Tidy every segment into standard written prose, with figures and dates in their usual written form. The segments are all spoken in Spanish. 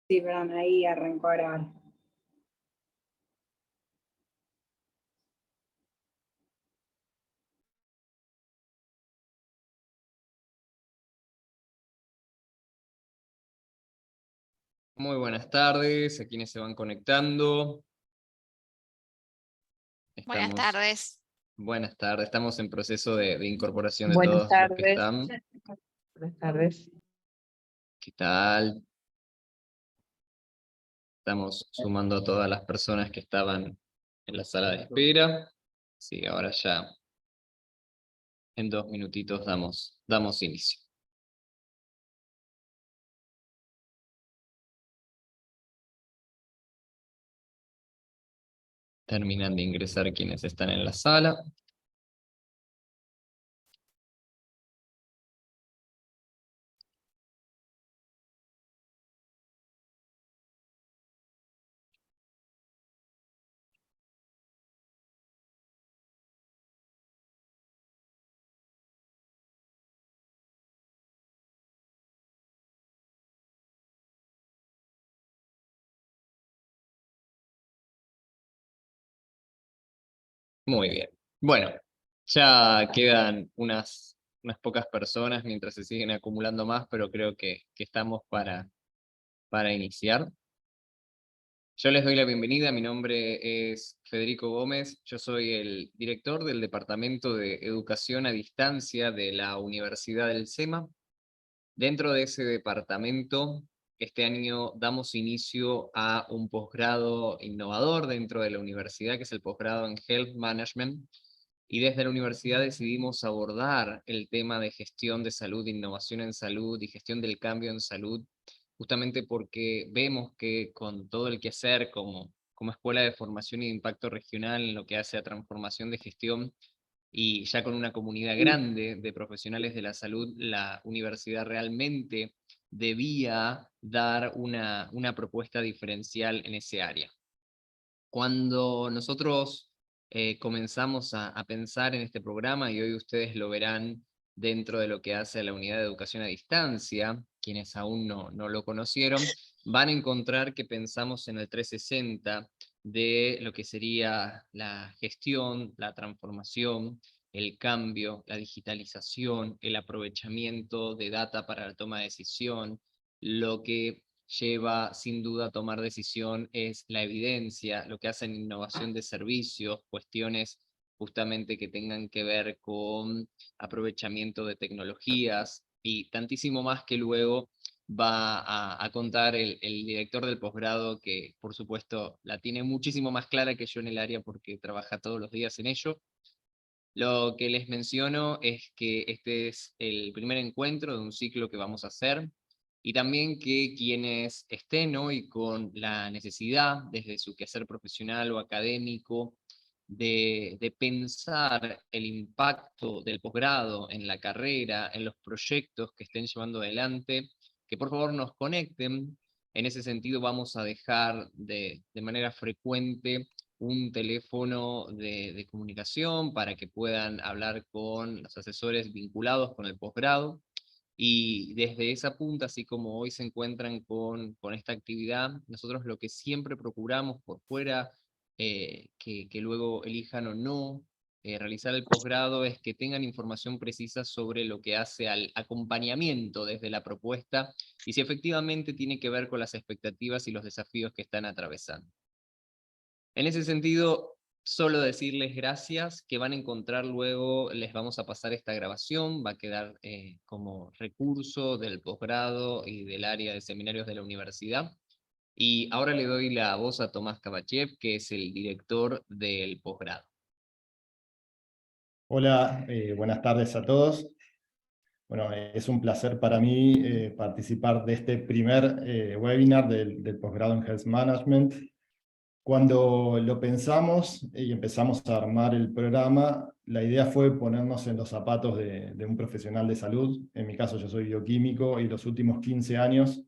Sí, perdón, ahí arrancó a grabar. Muy buenas tardes a quienes se van conectando. Buenas tardes. Buenas tardes, estamos en proceso de incorporación de Buenas todos los que tardes. están. Buenas tardes. ¿Qué tal? Estamos sumando a todas las personas que estaban en la sala de espera. Sí, ahora ya en 2 minutitos damos inicio. Terminan de ingresar quienes están en la sala. Muy bien. Bueno, ya quedan unas pocas personas mientras se siguen acumulando más, pero creo que estamos para iniciar. Yo les doy la bienvenida, mi nombre es Federico Gómez, yo soy el director del Departamento de Educación a Distancia de la Universidad del SEMA. Dentro de ese departamento, este año damos inicio a un posgrado innovador dentro de la universidad, que es el posgrado en Health Management, y desde la universidad decidimos abordar el tema de gestión de salud, innovación en salud y gestión del cambio en salud, justamente porque vemos que con todo el quehacer como escuela de formación y de impacto regional en lo que hace a transformación de gestión, y ya con una comunidad grande de profesionales de la salud, la universidad realmente debía dar una propuesta diferencial en ese área. Cuando nosotros comenzamos a pensar en este programa, y hoy ustedes lo verán dentro de lo que hace la unidad de educación a distancia, quienes aún no lo conocieron, van a encontrar que pensamos en el 360 de lo que sería la gestión, la transformación, el cambio, la digitalización, el aprovechamiento de data para la toma de decisión. Lo que lleva sin duda a tomar decisión es la evidencia, lo que hacen innovación de servicios, cuestiones justamente que tengan que ver con aprovechamiento de tecnologías y tantísimo más que luego va a contar el director del posgrado, que por supuesto la tiene muchísimo más clara que yo en el área porque trabaja todos los días en ello. Lo que les menciono es que este es el primer encuentro de un ciclo que vamos a hacer, y también que quienes estén hoy con la necesidad, desde su quehacer profesional o académico, de pensar el impacto del posgrado en la carrera, en los proyectos que estén llevando adelante, que por favor nos conecten. En ese sentido vamos a dejar de manera frecuente un teléfono de comunicación para que puedan hablar con los asesores vinculados con el posgrado. Y desde esa punta, así como hoy se encuentran con esta actividad, nosotros lo que siempre procuramos por fuera, que luego elijan o no realizar el posgrado, es que tengan información precisa sobre lo que hace al acompañamiento desde la propuesta y si efectivamente tiene que ver con las expectativas y los desafíos que están atravesando. En ese sentido, solo decirles gracias, que van a encontrar luego, les vamos a pasar esta grabación, va a quedar como recurso del posgrado y del área de seminarios de la universidad. Y ahora le doy la voz a Tomás Kabachev, que es el director del posgrado. Hola, buenas tardes a todos. Bueno, es un placer para mí participar de este primer webinar del posgrado en Health Management. Cuando lo pensamos y empezamos a armar el programa, la idea fue ponernos en los zapatos de un profesional de salud. En mi caso yo soy bioquímico y los últimos 15 años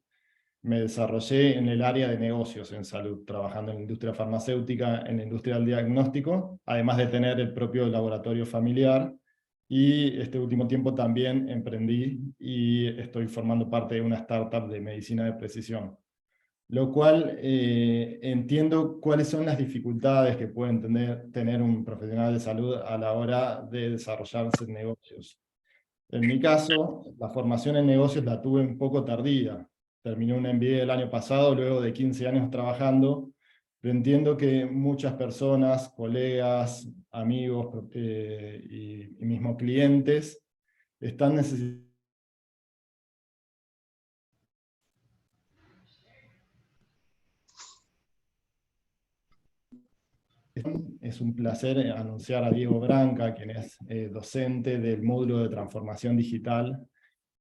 me desarrollé en el área de negocios en salud, trabajando en la industria farmacéutica, en la industria del diagnóstico, además de tener el propio laboratorio familiar. Y este último tiempo también emprendí y estoy formando parte de una startup de medicina de precisión. lo cual entiendo cuáles son las dificultades que pueden tener un profesional de salud a la hora de desarrollarse en negocios. En mi caso, la formación en negocios la tuve un poco tardía. Terminé un MBA el año pasado, luego de 15 años trabajando, pero entiendo que muchas personas, colegas, amigos y mismos clientes están necesitando. Es un placer anunciar a Diego Branca, quien es docente del módulo de transformación digital,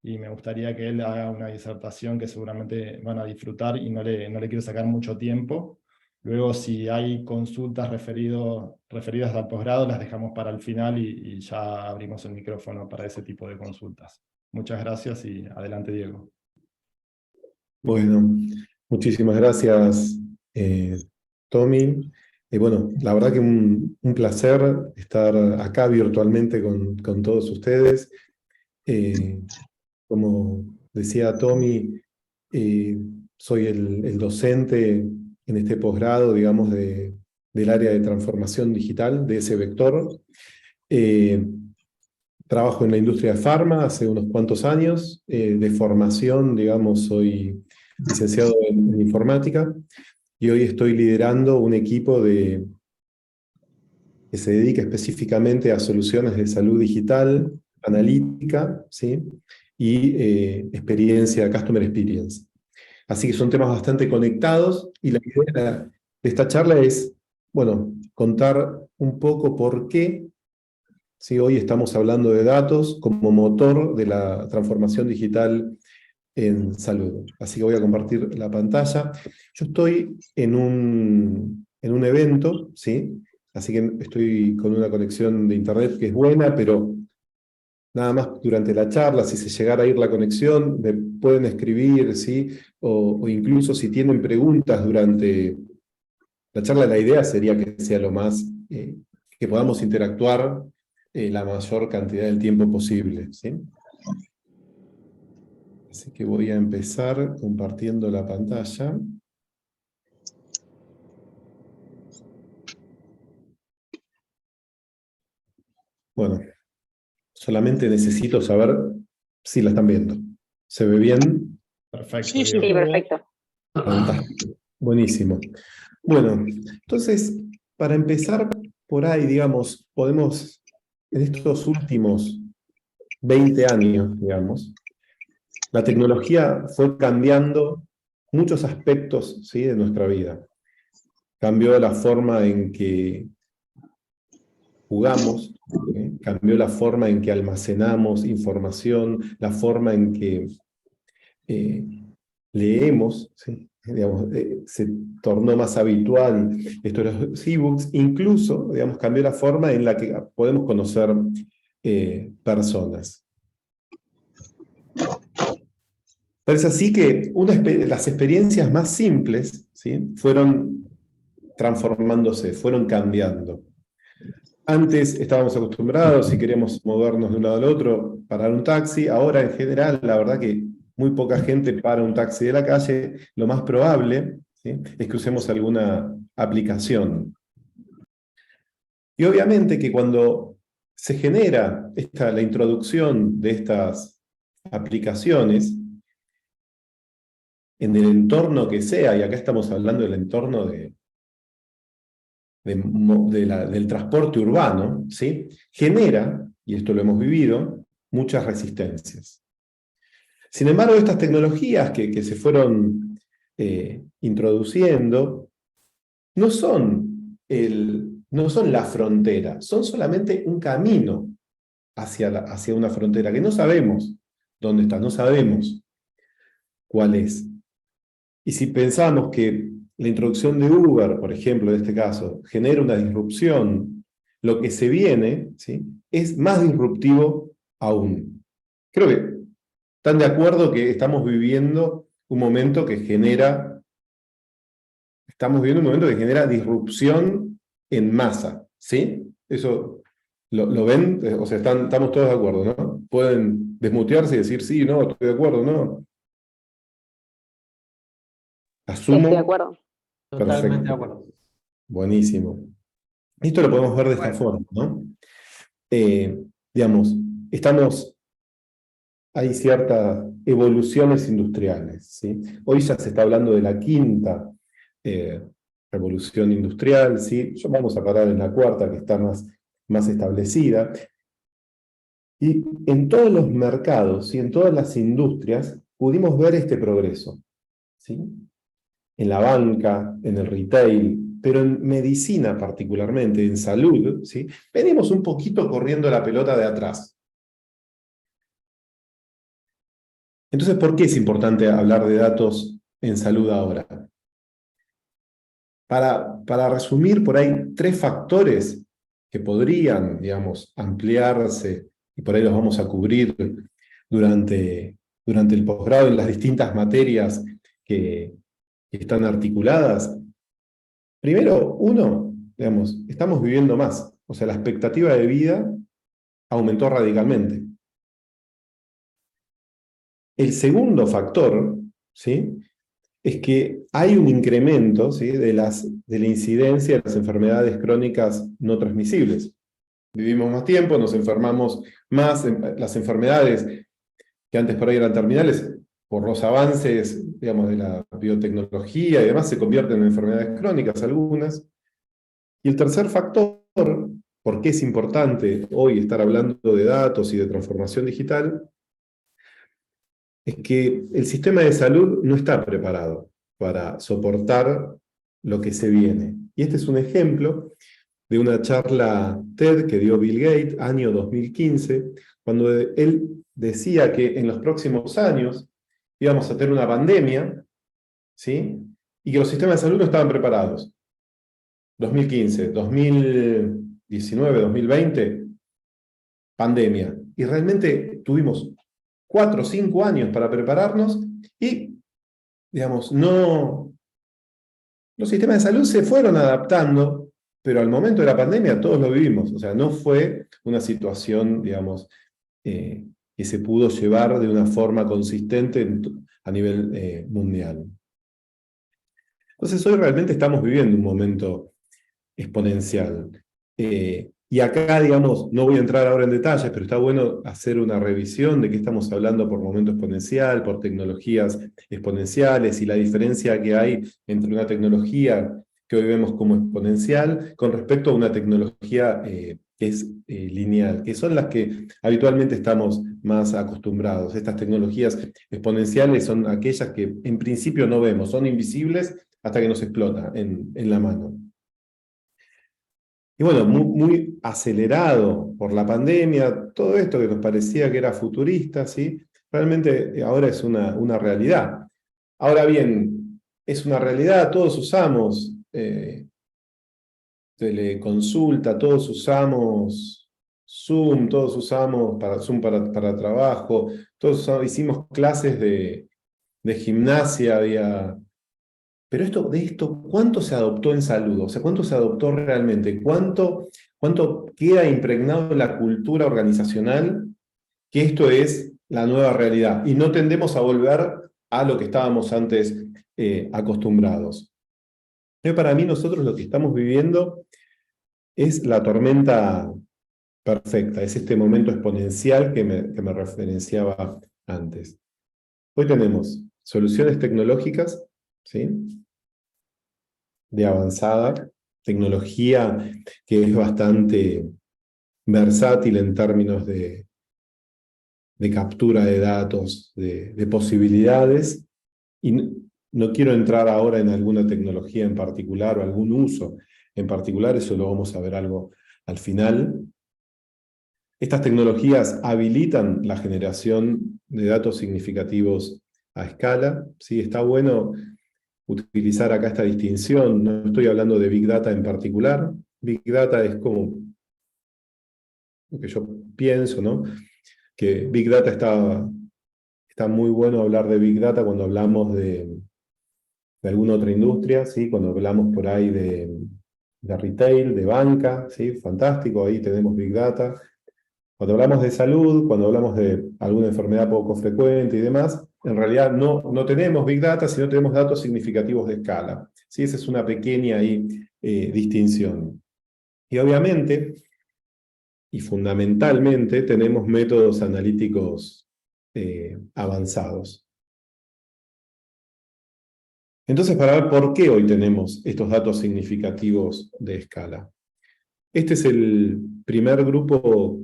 y me gustaría que él haga una disertación que seguramente van a disfrutar y no le quiero sacar mucho tiempo. Luego, si hay consultas referidas al posgrado, las dejamos para el final y ya abrimos el micrófono para ese tipo de consultas. Muchas gracias y adelante, Diego. Bueno, muchísimas gracias, Tommy. Bueno, la verdad que un placer estar acá virtualmente con todos ustedes. Como decía Tommy, soy el docente en este posgrado, digamos, del área de transformación digital, de ese vector. Trabajo en la industria de farma hace unos cuantos años. De formación, digamos, soy licenciado en informática, y hoy estoy liderando un equipo que se dedica específicamente a soluciones de salud digital, analítica, ¿sí? Y experiencia, customer experience. Así que son temas bastante conectados, y la idea de esta charla es, bueno, contar un poco por qué, ¿sí? Hoy estamos hablando de datos como motor de la transformación digital en salud. Así que voy a compartir la pantalla. Yo estoy en un evento, ¿sí? Así que estoy con una conexión de internet que es buena, pero nada más durante la charla, si se llegara a ir la conexión, me pueden escribir, ¿sí? O incluso si tienen preguntas durante la charla, la idea sería que sea lo más, que podamos interactuar la mayor cantidad del tiempo posible, ¿sí? Así que voy a empezar compartiendo la pantalla. Bueno, solamente necesito saber si la están viendo. ¿Se ve bien? Perfecto, Sí, sí, Diego. perfecto. Fantástico. Buenísimo. Bueno, entonces, para empezar por ahí, digamos, podemos, en estos últimos 20 años, digamos, la tecnología fue cambiando muchos aspectos, ¿sí?, de nuestra vida. Cambió la forma en que jugamos, ¿sí? Cambió la forma en que almacenamos información, la forma en que leemos, ¿sí? Digamos, se tornó más habitual esto de los ebooks, incluso, digamos, cambió la forma en la que podemos conocer personas. Pero es así que las experiencias más simples, ¿sí?, fueron transformándose, fueron cambiando. Antes estábamos acostumbrados, si queríamos movernos de un lado al otro, parar un taxi. Ahora, en general, la verdad que muy poca gente para un taxi de la calle. Lo más probable, ¿sí?, es que usemos alguna aplicación. Y obviamente que cuando se genera la introducción de estas aplicaciones, en el entorno que sea, y acá estamos hablando del entorno del transporte urbano, ¿sí?, genera, y esto lo hemos vivido, muchas resistencias. Sin embargo, estas tecnologías que se fueron introduciendo no son la frontera, son solamente un camino hacia una frontera que no sabemos dónde está, no sabemos cuál es. Y si pensamos que la introducción de Uber, por ejemplo, en este caso, genera una disrupción, lo que se viene, ¿sí?, es más disruptivo aún. Creo que están de acuerdo que estamos viviendo un momento que genera disrupción en masa, ¿sí? Eso lo ven, o sea, estamos todos de acuerdo, ¿no? Pueden desmutearse y decir sí, no, estoy de acuerdo, no. ¿Asumo? Estoy de acuerdo. Totalmente de Perfecto. acuerdo. Buenísimo. Esto lo podemos ver de esta forma, ¿no? Digamos, hay ciertas evoluciones industriales, ¿sí? Hoy ya se está hablando de la quinta revolución industrial, ¿sí? Vamos a parar en la cuarta, que está más establecida. Y en todos los mercados y en todas las industrias pudimos ver este progreso, ¿sí? En la banca, en el retail, pero en medicina particularmente, en salud, ¿sí? Venimos un poquito corriendo la pelota de atrás. Entonces, ¿por qué es importante hablar de datos en salud ahora? Para resumir, por ahí 3 factores que podrían, digamos, ampliarse, y por ahí los vamos a cubrir durante el posgrado en las distintas materias que están articuladas. Primero, uno, digamos, estamos viviendo más, o sea, la expectativa de vida aumentó radicalmente. El segundo factor, ¿sí?, es que hay un incremento, ¿sí?, de la incidencia de las enfermedades crónicas no transmisibles. Vivimos más tiempo, nos enfermamos más, las enfermedades que antes por ahí eran terminales, por los avances, digamos, de la biotecnología y demás, se convierten en enfermedades crónicas algunas. Y el tercer factor, por qué es importante hoy estar hablando de datos y de transformación digital, es que el sistema de salud no está preparado para soportar lo que se viene. Y este es un ejemplo de una charla TED que dio Bill Gates, año 2015, cuando él decía que en los próximos años íbamos a tener una pandemia, ¿sí?, y que los sistemas de salud no estaban preparados. 2015, 2019, 2020, pandemia. Y realmente tuvimos 4 o 5 años para prepararnos y, digamos, los sistemas de salud se fueron adaptando, pero al momento de la pandemia todos lo vivimos. O sea, no fue una situación, digamos, que se pudo llevar de una forma consistente a nivel mundial. Entonces hoy realmente estamos viviendo un momento exponencial. Y acá, digamos, no voy a entrar ahora en detalles, pero está bueno hacer una revisión de qué estamos hablando por momento exponencial, por tecnologías exponenciales y la diferencia que hay entre una tecnología que hoy vemos como exponencial con respecto a una tecnología que es lineal, que son las que habitualmente estamos más acostumbrados. Estas tecnologías exponenciales son aquellas que en principio no vemos, son invisibles hasta que nos explota en la mano. Y bueno, muy acelerado por la pandemia, todo esto que nos parecía que era futurista, ¿sí?, realmente ahora es una realidad. Ahora bien, es una realidad, todos usamos teleconsulta, todos usamos Zoom, todos usamos Zoom para trabajo, hicimos clases de gimnasia, pero de esto, ¿cuánto se adoptó en salud? O sea, ¿cuánto se adoptó realmente? ¿Cuánto queda impregnado en la cultura organizacional que esto es la nueva realidad? Y no tendemos a volver a lo que estábamos antes acostumbrados. Para mí, nosotros lo que estamos viviendo es la tormenta perfecta, es este momento exponencial que me referenciaba antes. Hoy tenemos soluciones tecnológicas, ¿sí?, de avanzada, tecnología que es bastante versátil en términos de captura de datos, de posibilidades, y no quiero entrar ahora en alguna tecnología en particular o algún uso en particular, eso lo vamos a ver algo al final. Estas tecnologías habilitan la generación de datos significativos a escala, ¿sí? Está bueno utilizar acá esta distinción, no estoy hablando de Big Data en particular. Big Data es como lo que yo pienso, ¿no?, que Big Data está muy bueno hablar de Big Data cuando hablamos de alguna otra industria, ¿sí?, cuando hablamos por ahí de retail, de banca, ¿sí?, fantástico, ahí tenemos Big Data. Cuando hablamos de salud, cuando hablamos de alguna enfermedad poco frecuente y demás, en realidad no tenemos Big Data, sino tenemos datos significativos de escala. ¿Sí? Esa es una pequeña ahí, distinción. Y obviamente, y fundamentalmente, tenemos métodos analíticos avanzados. Entonces, para ver por qué hoy tenemos estos datos significativos de escala. Este es el primer grupo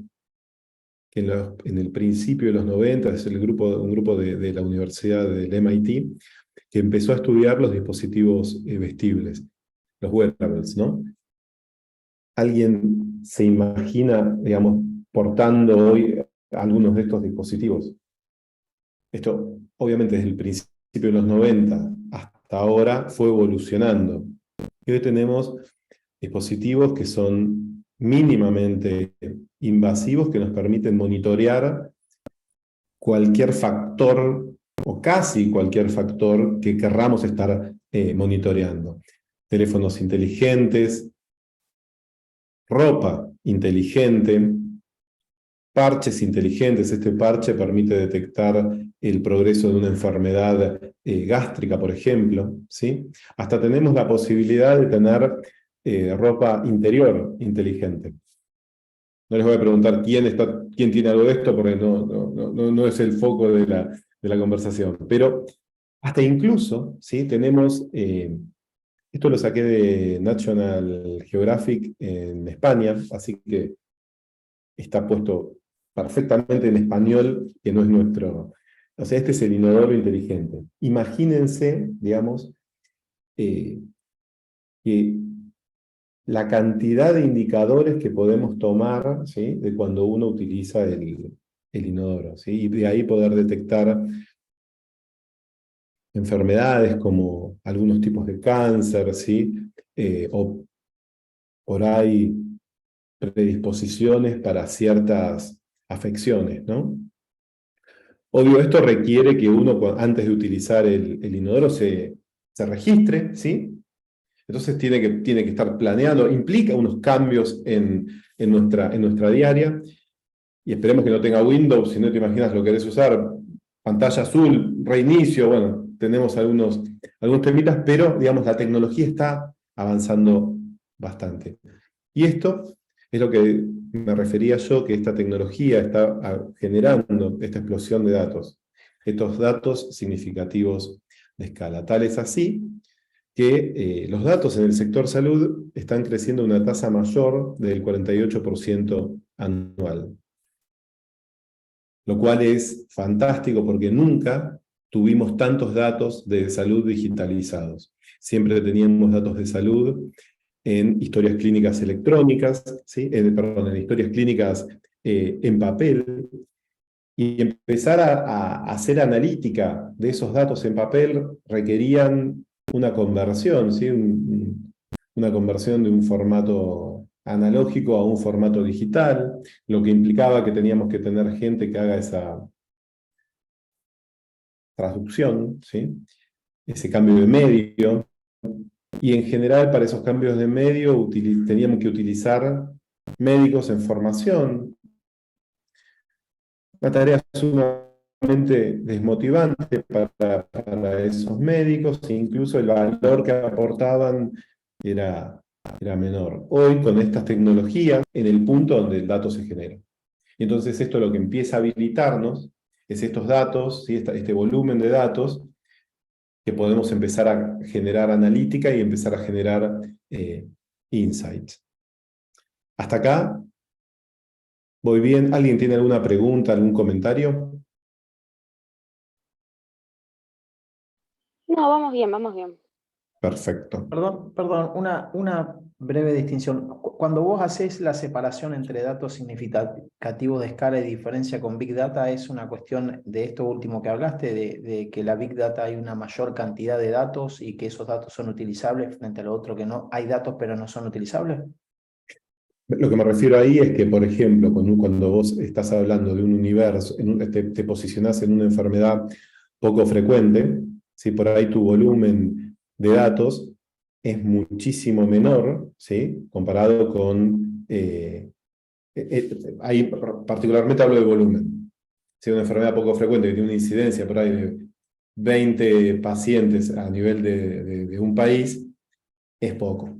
que en el principio de los 90, es un grupo de la Universidad del MIT, que empezó a estudiar los dispositivos vestibles, los wearables, ¿no? ¿Alguien se imagina, digamos, portando hoy algunos de estos dispositivos? Esto, obviamente, desde el principio de los 90 hasta ahora fue evolucionando. Y hoy tenemos dispositivos que son mínimamente invasivos, que nos permiten monitorear cualquier factor, o casi cualquier factor que querramos estar monitoreando. Teléfonos inteligentes, ropa inteligente, parches inteligentes. Este parche permite detectar el progreso de una enfermedad gástrica, por ejemplo, ¿sí? Hasta tenemos la posibilidad de tener ropa interior inteligente. No les voy a preguntar quién tiene algo de esto, porque no es el foco de la conversación. Pero hasta incluso, ¿sí? Tenemos, esto lo saqué de National Geographic en España, así que está puesto perfectamente en español, que no es nuestro. O sea, este es el inodoro inteligente. Imagínense, digamos, que la cantidad de indicadores que podemos tomar, ¿sí? De cuando uno utiliza el inodoro, ¿sí? Y de ahí poder detectar enfermedades como algunos tipos de cáncer, ¿sí? O por ahí predisposiciones para ciertas afecciones, ¿no? Obvio, esto requiere que uno, antes de utilizar el inodoro, se registre, ¿sí? Entonces tiene que estar planeado, implica unos cambios en nuestra diaria, y esperemos que no tenga Windows. Si no te imaginas lo querés usar, pantalla azul, reinicio, bueno, tenemos algunos temitas, pero digamos la tecnología está avanzando bastante. Y esto es lo que me refería yo, que esta tecnología está generando esta explosión de datos, estos datos significativos de escala. Tal es así que los datos en el sector salud están creciendo a una tasa mayor del 48% anual. Lo cual es fantástico porque nunca tuvimos tantos datos de salud digitalizados. Siempre teníamos datos de salud en historias clínicas electrónicas, ¿sí? En historias clínicas en papel, y empezar a hacer analítica de esos datos en papel requerían una conversión, ¿sí? Una conversión de un formato analógico a un formato digital, lo que implicaba que teníamos que tener gente que haga esa traducción, ¿sí? Ese cambio de medio, y en general para esos cambios de medio teníamos que utilizar médicos en formación, una tarea sumamente desmotivante para esos médicos, e incluso el valor que aportaban era menor. Hoy, con estas tecnologías, en el punto donde el dato se genera. Y entonces esto lo que empieza a habilitarnos es estos datos, ¿sí? Este volumen de datos, que podemos empezar a generar analítica y empezar a generar insights. Hasta acá, ¿voy bien? ¿Alguien tiene alguna pregunta, algún comentario? No, vamos bien, vamos bien. Perfecto. Perdón, una breve distinción. Cuando vos haces la separación entre datos significativos de escala y diferencia con Big Data, ¿es una cuestión de esto último que hablaste, de que la Big Data hay una mayor cantidad de datos y que esos datos son utilizables frente a lo otro que no? ¿Hay datos pero no son utilizables? Lo que me refiero ahí es que, por ejemplo, cuando vos estás hablando de un universo, te posicionás en una enfermedad poco frecuente, ¿sí? Por ahí tu volumen de datos es muchísimo menor, ¿sí? Comparado con ahí particularmente hablo de volumen. Si es una enfermedad poco frecuente que tiene una incidencia por ahí de 20 pacientes a nivel de un país, es poco.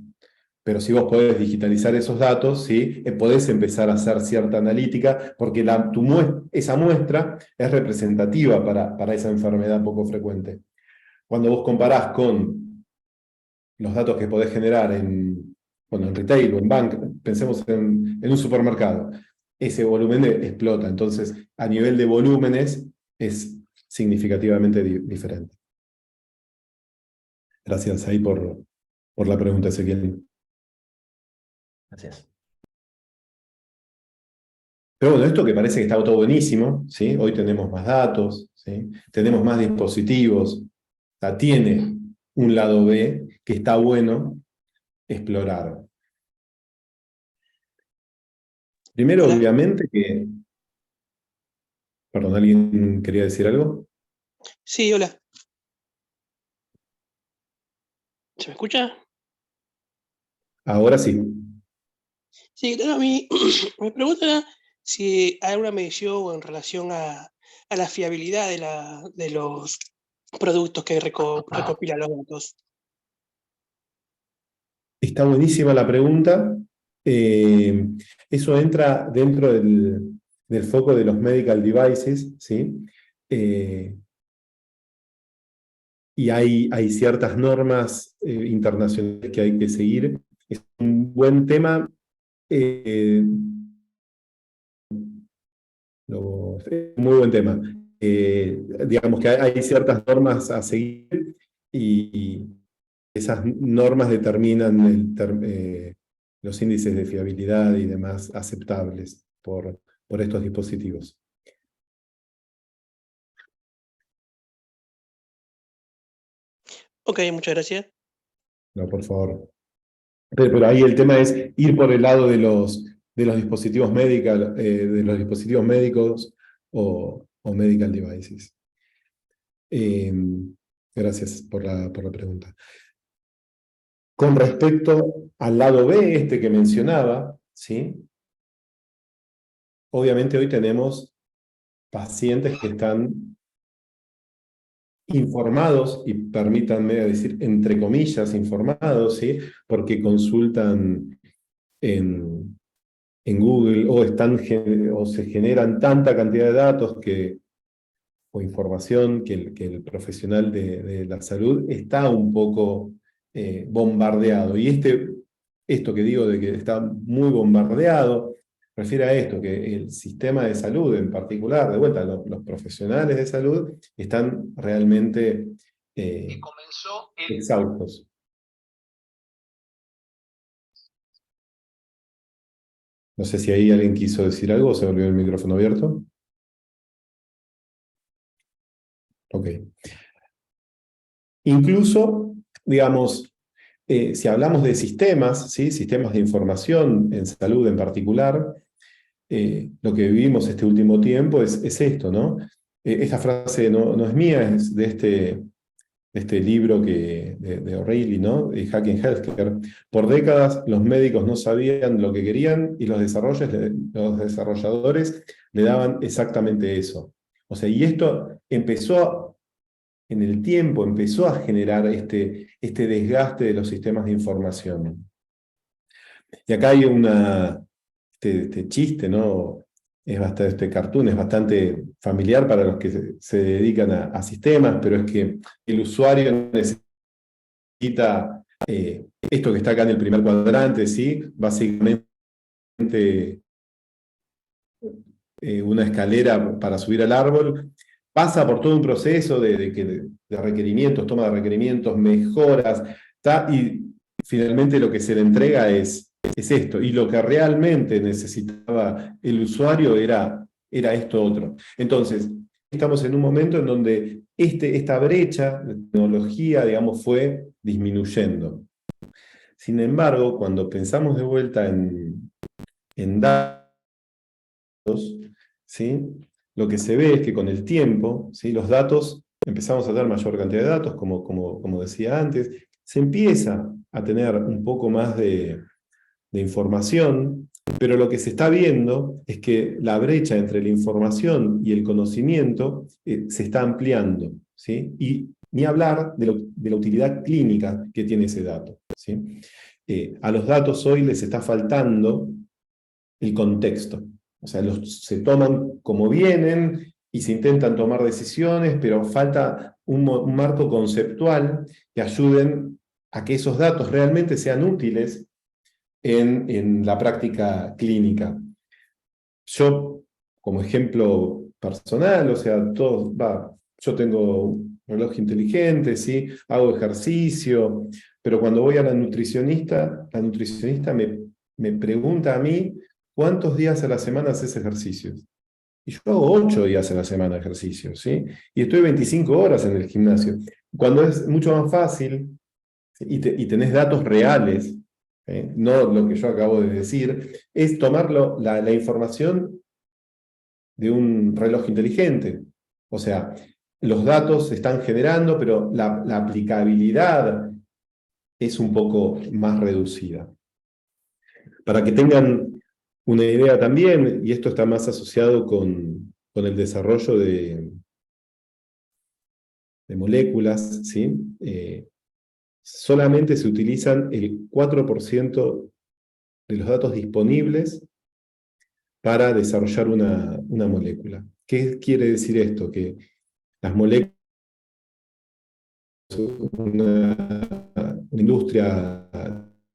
Pero si vos podés digitalizar esos datos, ¿sí? Podés empezar a hacer cierta analítica, porque esa muestra es representativa para esa enfermedad poco frecuente. Cuando vos comparás con los datos que podés generar en retail o en banca, pensemos en un supermercado, ese volumen explota. Entonces, a nivel de volúmenes, es significativamente diferente. Gracias ahí por la pregunta, Ezequiel. Gracias. Pero bueno, esto que parece que está todo buenísimo, ¿sí? Hoy tenemos más datos, ¿sí? Tenemos más dispositivos, o sea, tiene un lado B que está bueno explorar. Primero, Hola. obviamente que... Perdón, ¿alguien quería decir algo? Sí, hola. ¿Se me escucha? Ahora sí. Sí, a mí me pregunta si hay alguna medición en relación a la fiabilidad de los productos que recopilan los datos. Está buenísima la pregunta. Eso entra dentro del foco de los medical devices, ¿sí? Y hay ciertas normas internacionales que hay que seguir. Es un buen tema. Muy buen tema. Digamos que hay ciertas normas a seguir y esas normas determinan los índices de fiabilidad y demás aceptables por estos dispositivos. Ok, muchas gracias. No, por favor. Pero ahí el tema es ir por el lado de los dispositivos médicos o medical devices. Gracias por la pregunta. Con respecto al lado B, que mencionaba, ¿sí? Obviamente hoy tenemos pacientes que están informados, y permítanme decir, entre comillas, informados, ¿sí? Porque consultan en Google o se generan tanta cantidad de datos o información que el profesional de la salud está un poco bombardeado. Y esto que digo de que está muy bombardeado, refiere a esto, que el sistema de salud en particular, de vuelta, los profesionales de salud están realmente exhaustos. No sé si ahí alguien quiso decir algo o se volvió el micrófono abierto. Ok. Incluso, digamos, si hablamos de sistemas, ¿sí? Sistemas de información en salud en particular, lo que vivimos este último tiempo es esto, ¿no? Esta frase no es mía, es de este libro de O'Reilly, ¿no? Hacking Healthcare. Por décadas los médicos no sabían lo que querían y los desarrolladores le daban exactamente eso. O sea, y esto en el tiempo empezó a generar este desgaste de los sistemas de información. Y acá hay este chiste, ¿no? Este cartoon es bastante familiar para los que se dedican a sistemas, pero es que el usuario necesita esto que está acá en el primer cuadrante, ¿sí? Básicamente una escalera para subir al árbol, pasa por todo un proceso de requerimientos, toma de requerimientos, mejoras, y finalmente lo que se le entrega es esto, y lo que realmente necesitaba el usuario era esto otro. Entonces, estamos en un momento en donde esta brecha de tecnología, digamos, fue disminuyendo. Sin embargo, cuando pensamos de vuelta en datos, ¿sí? Lo que se ve es que con el tiempo, ¿sí? Los datos, empezamos a tener mayor cantidad de datos, como decía antes, se empieza a tener un poco más de información, Pero lo que se está viendo es que la brecha entre la información y el conocimiento se está ampliando, ¿sí? Y ni hablar de la utilidad clínica que tiene ese dato, ¿sí? A los datos hoy les está faltando el contexto. O sea, se toman como vienen y se intentan tomar decisiones, pero falta un marco conceptual que ayuden a que esos datos realmente sean útiles en la práctica clínica. Yo, como ejemplo personal, o sea, yo tengo un reloj inteligente, ¿sí? Hago ejercicio, pero cuando voy a la nutricionista me pregunta a mí cuántos días a la semana haces ejercicios. Y yo hago 8 días a la semana ejercicio, ¿sí? Y estoy 25 horas en el gimnasio. Cuando es mucho más fácil y tenés datos reales, no lo que yo acabo de decir, es tomar la información de un reloj inteligente. O sea, los datos se están generando, pero la aplicabilidad es un poco más reducida. Para que tengan una idea también, y esto está más asociado con el desarrollo de moléculas, ¿sí? Solamente se utilizan el 4% de los datos disponibles para desarrollar una molécula. ¿Qué quiere decir esto? Que las moléculas, una industria,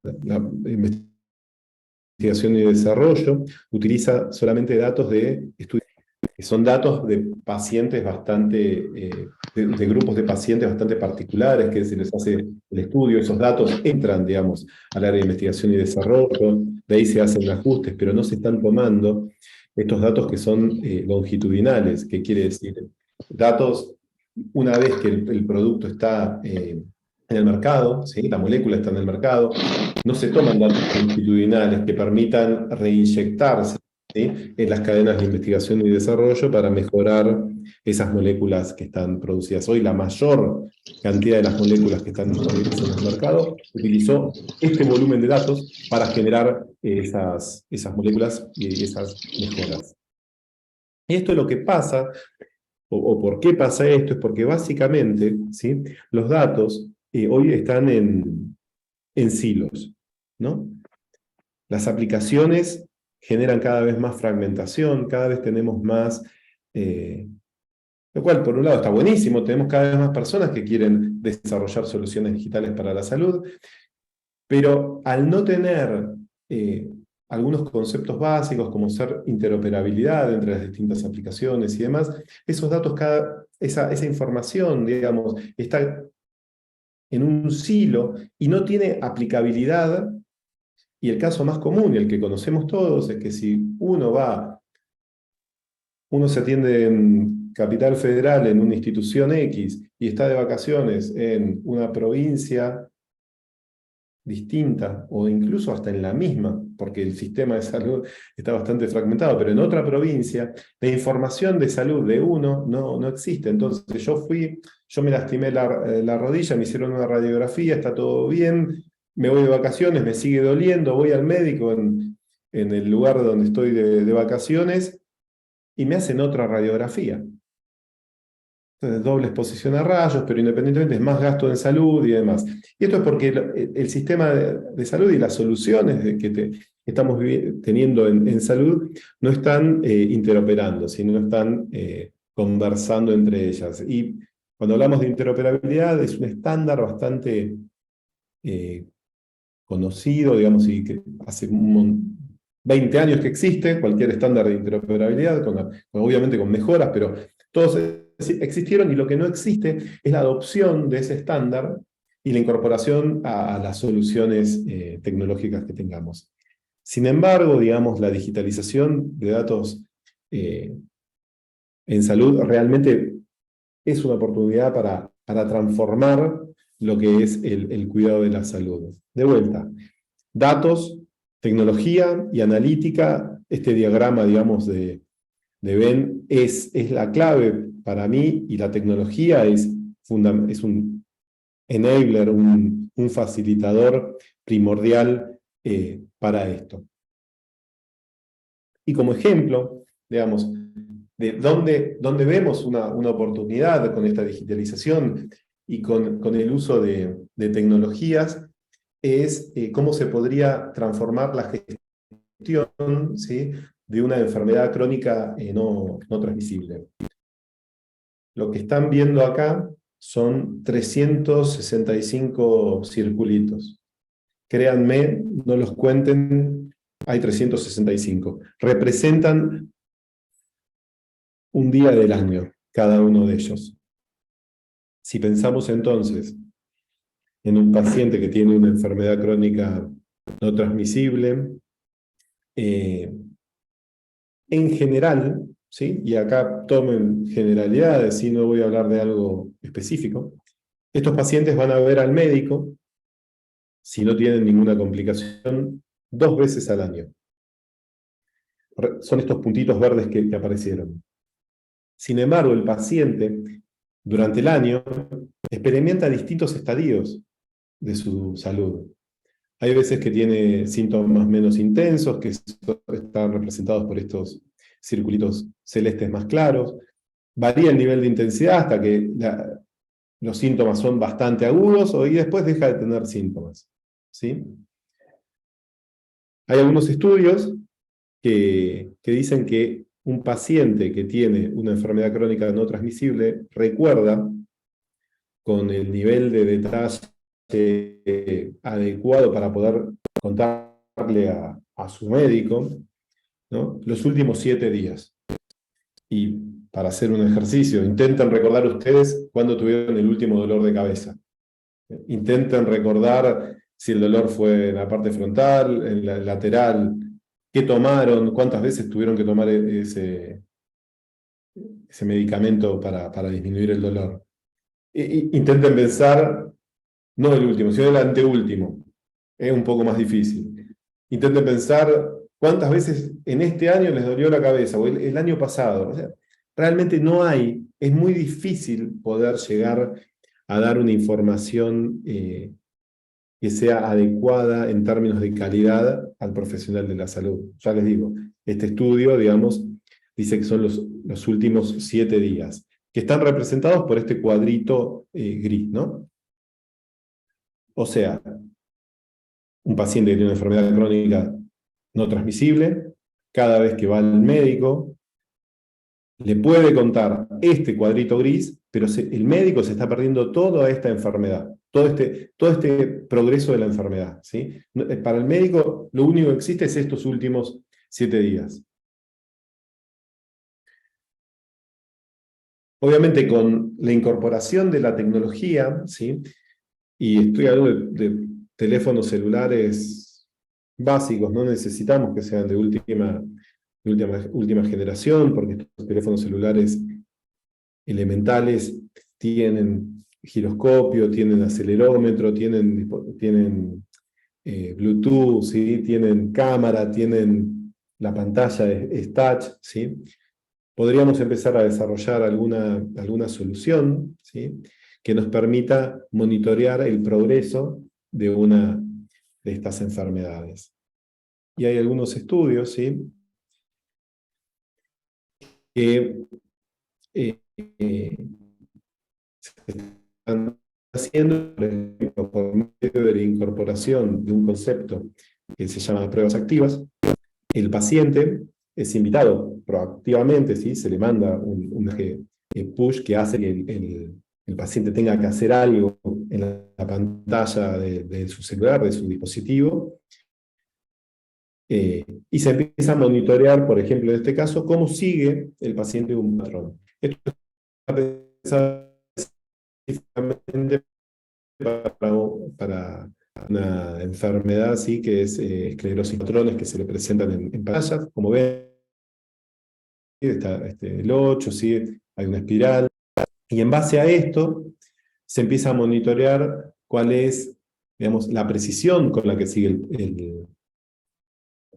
la investigación y desarrollo, utiliza solamente datos de estudios, que son datos de pacientes de grupos de pacientes bastante particulares, que se les hace el estudio, esos datos entran, digamos, al área de investigación y desarrollo, de ahí se hacen ajustes, pero no se están tomando estos datos que son longitudinales, que quiere decir datos una vez que el producto está en el mercado, ¿sí? La molécula está en el mercado, no se toman datos longitudinales que permitan reinyectarse, ¿sí? En las cadenas de investigación y desarrollo para mejorar esas moléculas que están producidas. Hoy la mayor cantidad de las moléculas que están disponibles en el mercado utilizó este volumen de datos para generar esas moléculas y esas mejoras. Y esto es lo que pasa, o por qué pasa esto, es porque básicamente, ¿sí? Los datos hoy están en silos, ¿no? Las aplicaciones generan cada vez más fragmentación, cada vez tenemos más, lo cual por un lado está buenísimo, tenemos cada vez más personas que quieren desarrollar soluciones digitales para la salud, pero al no tener algunos conceptos básicos como ser interoperabilidad entre las distintas aplicaciones y demás, esos datos, esa información, digamos, está en un silo y no tiene aplicabilidad. Y el caso más común, y el que conocemos todos, es que si uno se atiende en Capital Federal, en una institución X, y está de vacaciones en una provincia distinta, o incluso hasta en la misma, porque el sistema de salud está bastante fragmentado, pero en otra provincia, la información de salud de uno no existe. Entonces yo me lastimé la rodilla, me hicieron una radiografía, está todo bien, me voy de vacaciones, me sigue doliendo, voy al médico en el lugar donde estoy de vacaciones, y me hacen otra radiografía. Entonces, doble exposición a rayos, pero independientemente es más gasto en salud y demás. Y esto es porque el sistema de salud y las soluciones que estamos teniendo en salud no están interoperando, sino están conversando entre ellas. Y cuando hablamos de interoperabilidad, es un estándar bastante conocido, digamos, y que hace 20 años que existe, cualquier estándar de interoperabilidad, obviamente con mejoras, pero todos existieron, y lo que no existe es la adopción de ese estándar y la incorporación a las soluciones tecnológicas que tengamos. Sin embargo, digamos, la digitalización de datos en salud realmente es una oportunidad para transformar lo que es el cuidado de la salud. De vuelta, datos, tecnología y analítica, este diagrama, digamos, de Venn es la clave para mí, y la tecnología es un enabler, un facilitador primordial para esto. Y como ejemplo, digamos, de dónde vemos una oportunidad con esta digitalización y con el uso de tecnologías, es cómo se podría transformar la gestión, ¿sí?, de una enfermedad crónica no transmisible. Lo que están viendo acá son 365 circulitos. Créanme, no los cuenten, hay 365. Representan un día del año, cada uno de ellos. Si pensamos entonces en un paciente que tiene una enfermedad crónica no transmisible, en general, ¿sí?, y acá tomen generalidades, y no voy a hablar de algo específico, estos pacientes van a ver al médico, si no tienen ninguna complicación, 2 veces al año. Son estos puntitos verdes que aparecieron. Sin embargo, el paciente, durante el año, experimenta distintos estadios de su salud. Hay veces que tiene síntomas menos intensos, que están representados por estos circulitos celestes más claros. Varía el nivel de intensidad hasta que los síntomas son bastante agudos y después deja de tener síntomas, ¿sí? Hay algunos estudios que dicen que un paciente que tiene una enfermedad crónica no transmisible recuerda con el nivel de detalle adecuado para poder contarle a su médico, ¿no?, los últimos 7 días. Y para hacer un ejercicio, intenten recordar ustedes cuándo tuvieron el último dolor de cabeza. Intenten recordar si el dolor fue en la parte frontal, en la lateral, qué tomaron, cuántas veces tuvieron que tomar ese medicamento para disminuir el dolor. Intenten pensar, no el último, sino el anteúltimo. Es un poco más difícil. Intenten pensar cuántas veces en este año les dolió la cabeza, o el año pasado. O sea, realmente no hay, es muy difícil poder llegar a dar una información que sea adecuada en términos de calidad al profesional de la salud. Ya les digo, este estudio, digamos, dice que son los últimos 7 días, que están representados por este cuadrito gris, ¿no? O sea, un paciente que tiene una enfermedad crónica no transmisible, cada vez que va al médico, le puede contar este cuadrito gris, pero el médico se está perdiendo toda esta enfermedad, todo este progreso de la enfermedad, ¿sí? Para el médico, lo único que existe es estos últimos 7 días. Obviamente, con la incorporación de la tecnología, ¿sí?, y estoy hablando de teléfonos celulares básicos, no necesitamos que sean de última generación, porque estos teléfonos celulares elementales tienen giroscopio, tienen acelerómetro, tienen Bluetooth, ¿sí?, tienen cámara, tienen la pantalla es touch, ¿sí? Podríamos empezar a desarrollar alguna solución, ¿sí?, que nos permita monitorear el progreso de una de estas enfermedades. Y hay algunos estudios, ¿sí?, que se están haciendo, por ejemplo, por medio de la incorporación de un concepto que se llama pruebas activas. El paciente es invitado proactivamente, ¿sí?, se le manda un push que hace que el paciente tenga que hacer algo en la pantalla de su celular, de su dispositivo, y se empieza a monitorear, por ejemplo, en este caso, cómo sigue el paciente un patrón. Esto está pensado específicamente para una enfermedad, ¿sí?, que es esclerosis patrones, que se le presentan en pantallas. Como ven, está el 8, ¿sí?, hay una espiral, y en base a esto se empieza a monitorear cuál es, digamos, la precisión con la que sigue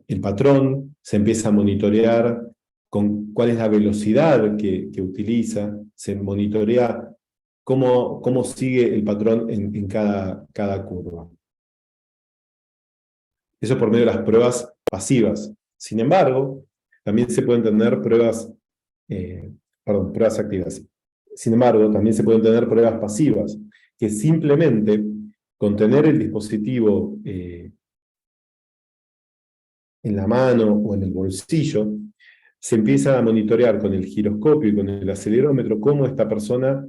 el patrón, se empieza a monitorear cuál es la velocidad que utiliza, se monitorea cómo sigue el patrón en cada curva. Eso por medio de las pruebas pasivas. Sin embargo, también se pueden tener pruebas, pruebas activas. Sin embargo, también se pueden tener pruebas pasivas, que simplemente con tener el dispositivo en la mano o en el bolsillo, se empieza a monitorear con el giroscopio y con el acelerómetro cómo esta persona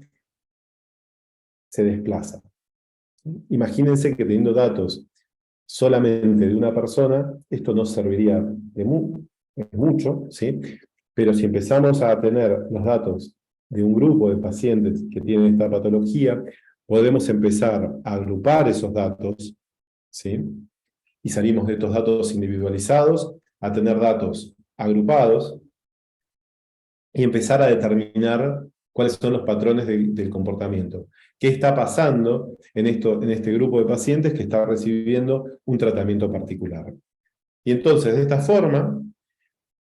se desplaza. Imagínense que teniendo datos solamente de una persona, esto no serviría de mucho, ¿sí? Pero si empezamos a tener los datos de un grupo de pacientes que tienen esta patología, podemos empezar a agrupar esos datos, ¿sí? Y salimos de estos datos individualizados a tener datos agrupados y empezar a determinar cuáles son los patrones del comportamiento. ¿Qué está pasando en este grupo de pacientes que está recibiendo un tratamiento particular? Y entonces, de esta forma,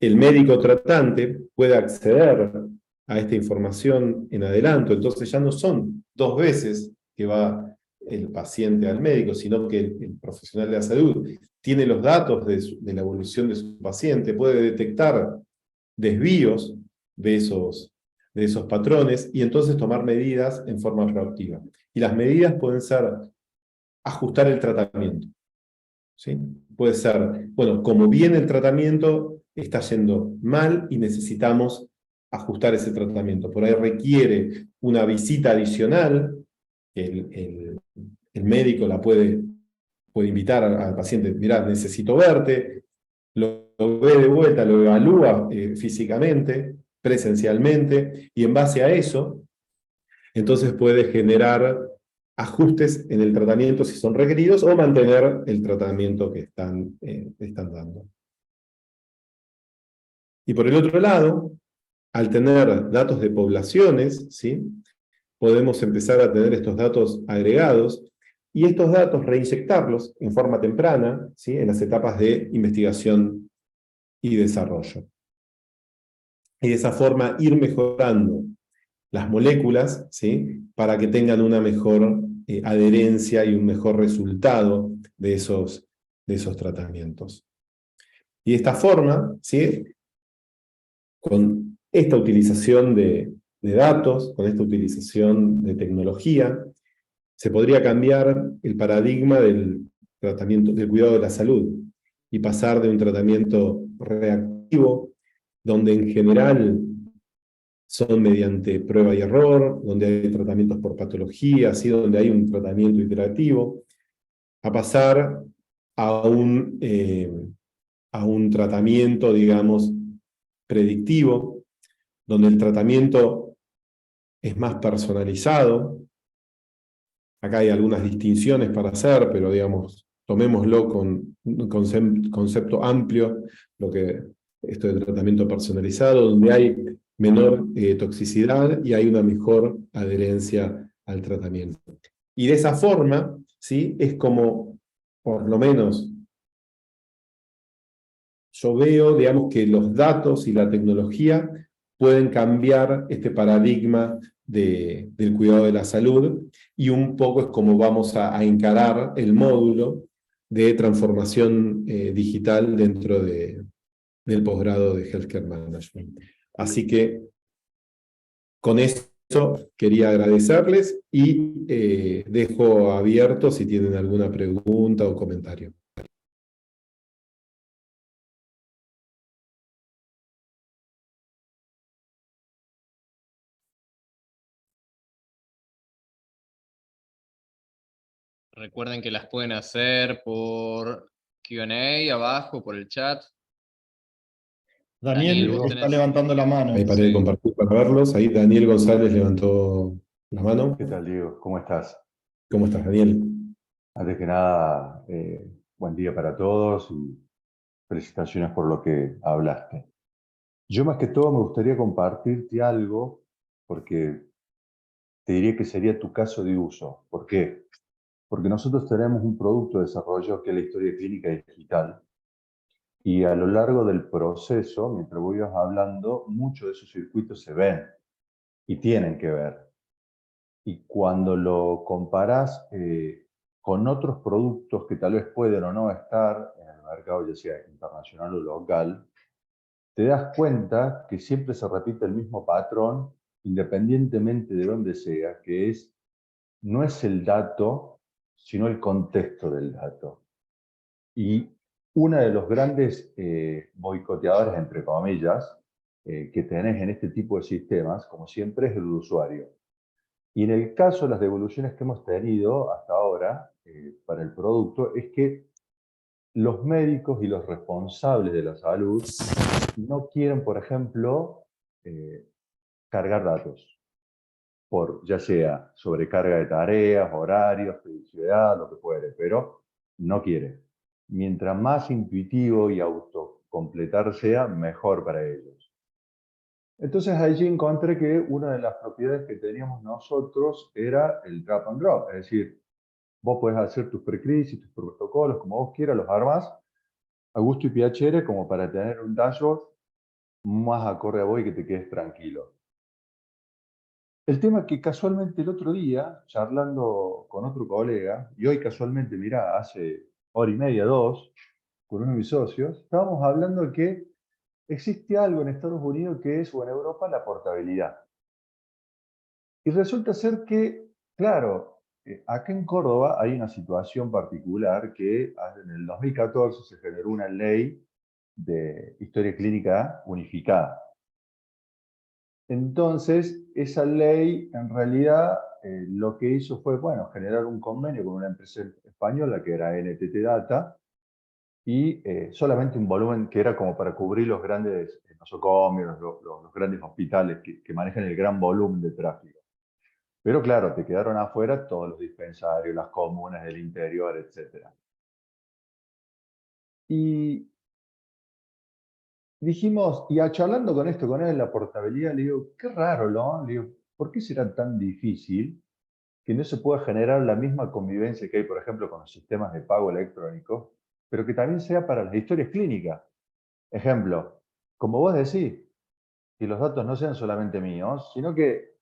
el médico tratante puede acceder a esta información en adelanto. Entonces ya no son 2 veces que va el paciente al médico, sino que el profesional de la salud tiene los datos de la evolución de su paciente, puede detectar desvíos de esos patrones y entonces tomar medidas en forma proactiva. Y las medidas pueden ser ajustar el tratamiento, ¿sí? Puede ser, bueno, como viene el tratamiento, está yendo mal y necesitamos ajustar ese tratamiento. Por ahí requiere una visita adicional, el médico la puede invitar al paciente, mirá, necesito verte, lo ve de vuelta, lo evalúa físicamente, presencialmente, y en base a eso, entonces puede generar ajustes en el tratamiento si son requeridos o mantener el tratamiento que están dando. Y por el otro lado, al tener datos de poblaciones, ¿sí? Podemos empezar a tener estos datos agregados y estos datos reinyectarlos en forma temprana, ¿sí? En las etapas de investigación y desarrollo. Y de esa forma ir mejorando las moléculas, ¿sí? Para que tengan una mejor adherencia y un mejor resultado de esos tratamientos. Y de esta forma, ¿sí? Con esta utilización de datos, con esta utilización de tecnología, se podría cambiar el paradigma del tratamiento, del cuidado de la salud, y pasar de un tratamiento reactivo, donde en general son mediante prueba y error, donde hay tratamientos por patología, así donde hay un tratamiento iterativo, a pasar a un tratamiento, digamos, predictivo, donde el tratamiento es más personalizado. Acá hay algunas distinciones para hacer, pero digamos, tomémoslo con un concepto amplio, esto de tratamiento personalizado, donde hay menor toxicidad y hay una mejor adherencia al tratamiento. Y de esa forma, ¿sí? Es como, por lo menos, yo veo, digamos, que los datos y la tecnología pueden cambiar este paradigma del cuidado de la salud, y un poco es como vamos a encarar el módulo de transformación digital dentro del posgrado de Healthcare Management. Así que con eso quería agradecerles y dejo abierto si tienen alguna pregunta o comentario. Recuerden que las pueden hacer por Q&A abajo, por el chat. Daniel vos está tenés- levantando la mano. Ahí paré de Sí. compartir para verlos. Ahí Daniel González levantó la mano. ¿Qué tal, Diego? ¿Cómo estás? ¿Cómo estás, Daniel? Antes que nada, buen día para todos y felicitaciones por lo que hablaste. Yo más que todo me gustaría compartirte algo porque te diría que sería tu caso de uso. ¿Por qué? Porque nosotros tenemos un producto de desarrollo que es la historia clínica digital, y a lo largo del proceso, mientras voy hablando, muchos de esos circuitos se ven y tienen que ver. Y cuando lo comparás con otros productos que tal vez pueden o no estar en el mercado, ya sea internacional o local, te das cuenta que siempre se repite el mismo patrón, independientemente de dónde sea, que no es el dato, sino el contexto del dato. Y uno de los grandes boicoteadores, entre comillas, que tenés en este tipo de sistemas, como siempre, es el usuario. Y en el caso de las devoluciones que hemos tenido hasta ahora para el producto, es que los médicos y los responsables de la salud no quieren, por ejemplo, cargar datos, por ya sea sobrecarga de tareas, horarios, periodicidad, lo que fuere, pero no quiere. Mientras más intuitivo y autocompletar sea, mejor para ellos. Entonces allí encontré que una de las propiedades que teníamos nosotros era el drag and drop, es decir, vos podés hacer tus precrisis, tus protocolos, como vos quieras, los armás a gusto y piacere, como para tener un dashboard más acorde a vos y que te quedes tranquilo. El tema es que casualmente el otro día, charlando con otro colega, y hoy casualmente, mirá, hace hora y media, 2, con uno de mis socios, estábamos hablando de que existe algo en Estados Unidos que es, o en Europa, la portabilidad. Y resulta ser que, claro, acá en Córdoba hay una situación particular que en el 2014 se generó una ley de historia clínica unificada. Entonces, esa ley, en realidad, lo que hizo fue, bueno, generar un convenio con una empresa española que era NTT Data, y solamente un volumen que era como para cubrir los grandes nosocomios, los grandes hospitales que manejan el gran volumen de tráfico. Pero claro, te quedaron afuera todos los dispensarios, las comunas del interior, etc. Y dijimos, y charlando con esto, con él, la portabilidad, le digo, qué raro, ¿no? Le digo, ¿por qué será tan difícil que no se pueda generar la misma convivencia que hay, por ejemplo, con los sistemas de pago electrónicos, pero que también sea para las historias clínicas? Ejemplo, como vos decís, que los datos no sean solamente míos, sino que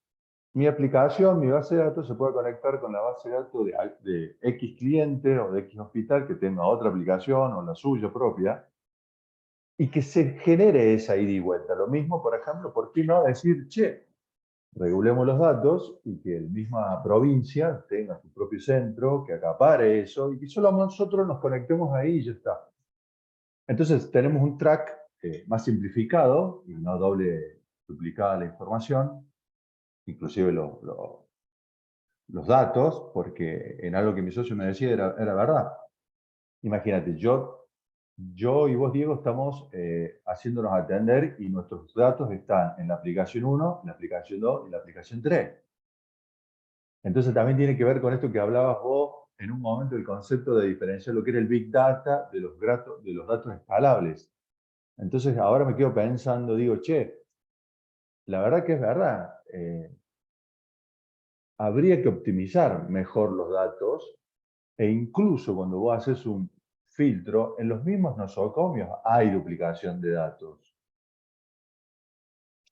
mi aplicación, mi base de datos, se pueda conectar con la base de datos de X cliente o de X hospital que tenga otra aplicación o la suya propia, y que se genere esa ida y vuelta. Lo mismo, por ejemplo, ¿por qué no decir, che, regulemos los datos y que la misma provincia tenga su propio centro, que acapare eso, y que solo nosotros nos conectemos ahí y ya está? Entonces tenemos un track más simplificado y no doble duplicada la información, inclusive los datos, porque en algo que mi socio me decía era verdad. Imagínate, yo y vos, Diego, estamos haciéndonos atender y nuestros datos están en la aplicación 1, en la aplicación 2 y en la aplicación 3. Entonces también tiene que ver con esto que hablabas vos en un momento, el concepto de diferenciar lo que era el Big Data de los datos escalables. Entonces ahora me quedo pensando, digo, che, la verdad que es verdad, habría que optimizar mejor los datos, e incluso cuando vos haces un filtro, en los mismos nosocomios hay duplicación de datos.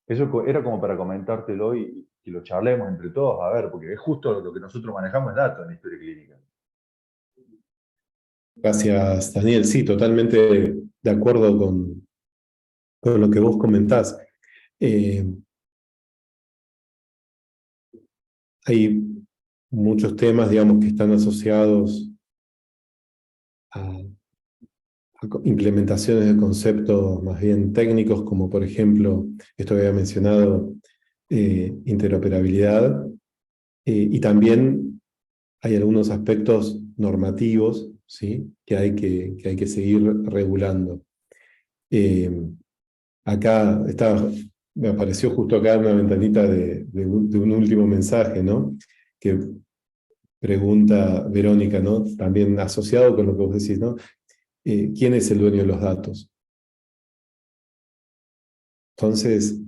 Eso era como para comentártelo y que lo charlemos entre todos, a ver, porque es justo lo que nosotros manejamos, es datos en la historia clínica. Gracias, Daniel. Sí, totalmente de acuerdo con lo que vos comentás. Hay muchos temas, digamos, que están asociados a implementaciones de conceptos más bien técnicos, como por ejemplo, esto que había mencionado, interoperabilidad, y también hay algunos aspectos normativos, ¿sí?, que hay que seguir regulando. Acá me apareció justo acá una ventanita de un último mensaje, ¿no?, que pregunta Verónica, ¿no?, también asociado con lo que vos decís, ¿no? ¿Quién es el dueño de los datos? Entonces,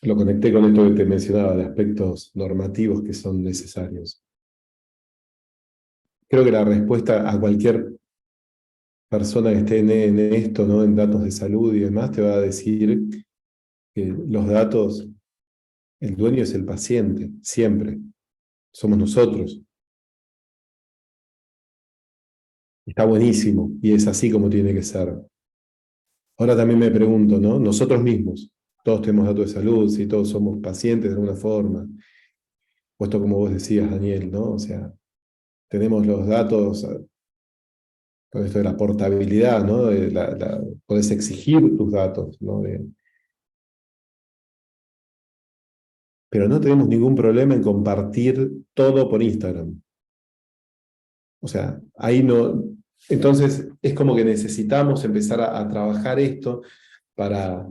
lo conecté con esto que te mencionaba de aspectos normativos que son necesarios. Creo que la respuesta a cualquier persona que esté en esto, ¿no?, en datos de salud y demás, te va a decir que los datos, el dueño es el paciente, siempre. Somos nosotros. Está buenísimo y es así como tiene que ser. Ahora también me pregunto, ¿no? Nosotros mismos, todos tenemos datos de salud, si todos somos pacientes de alguna forma, puesto como vos decías, Daniel, ¿no? O sea, tenemos los datos, con esto de la portabilidad, ¿no? Podés exigir tus datos, ¿no? Pero no tenemos ningún problema en compartir todo por Instagram. O sea, ahí no. Entonces, es como que necesitamos empezar a trabajar esto para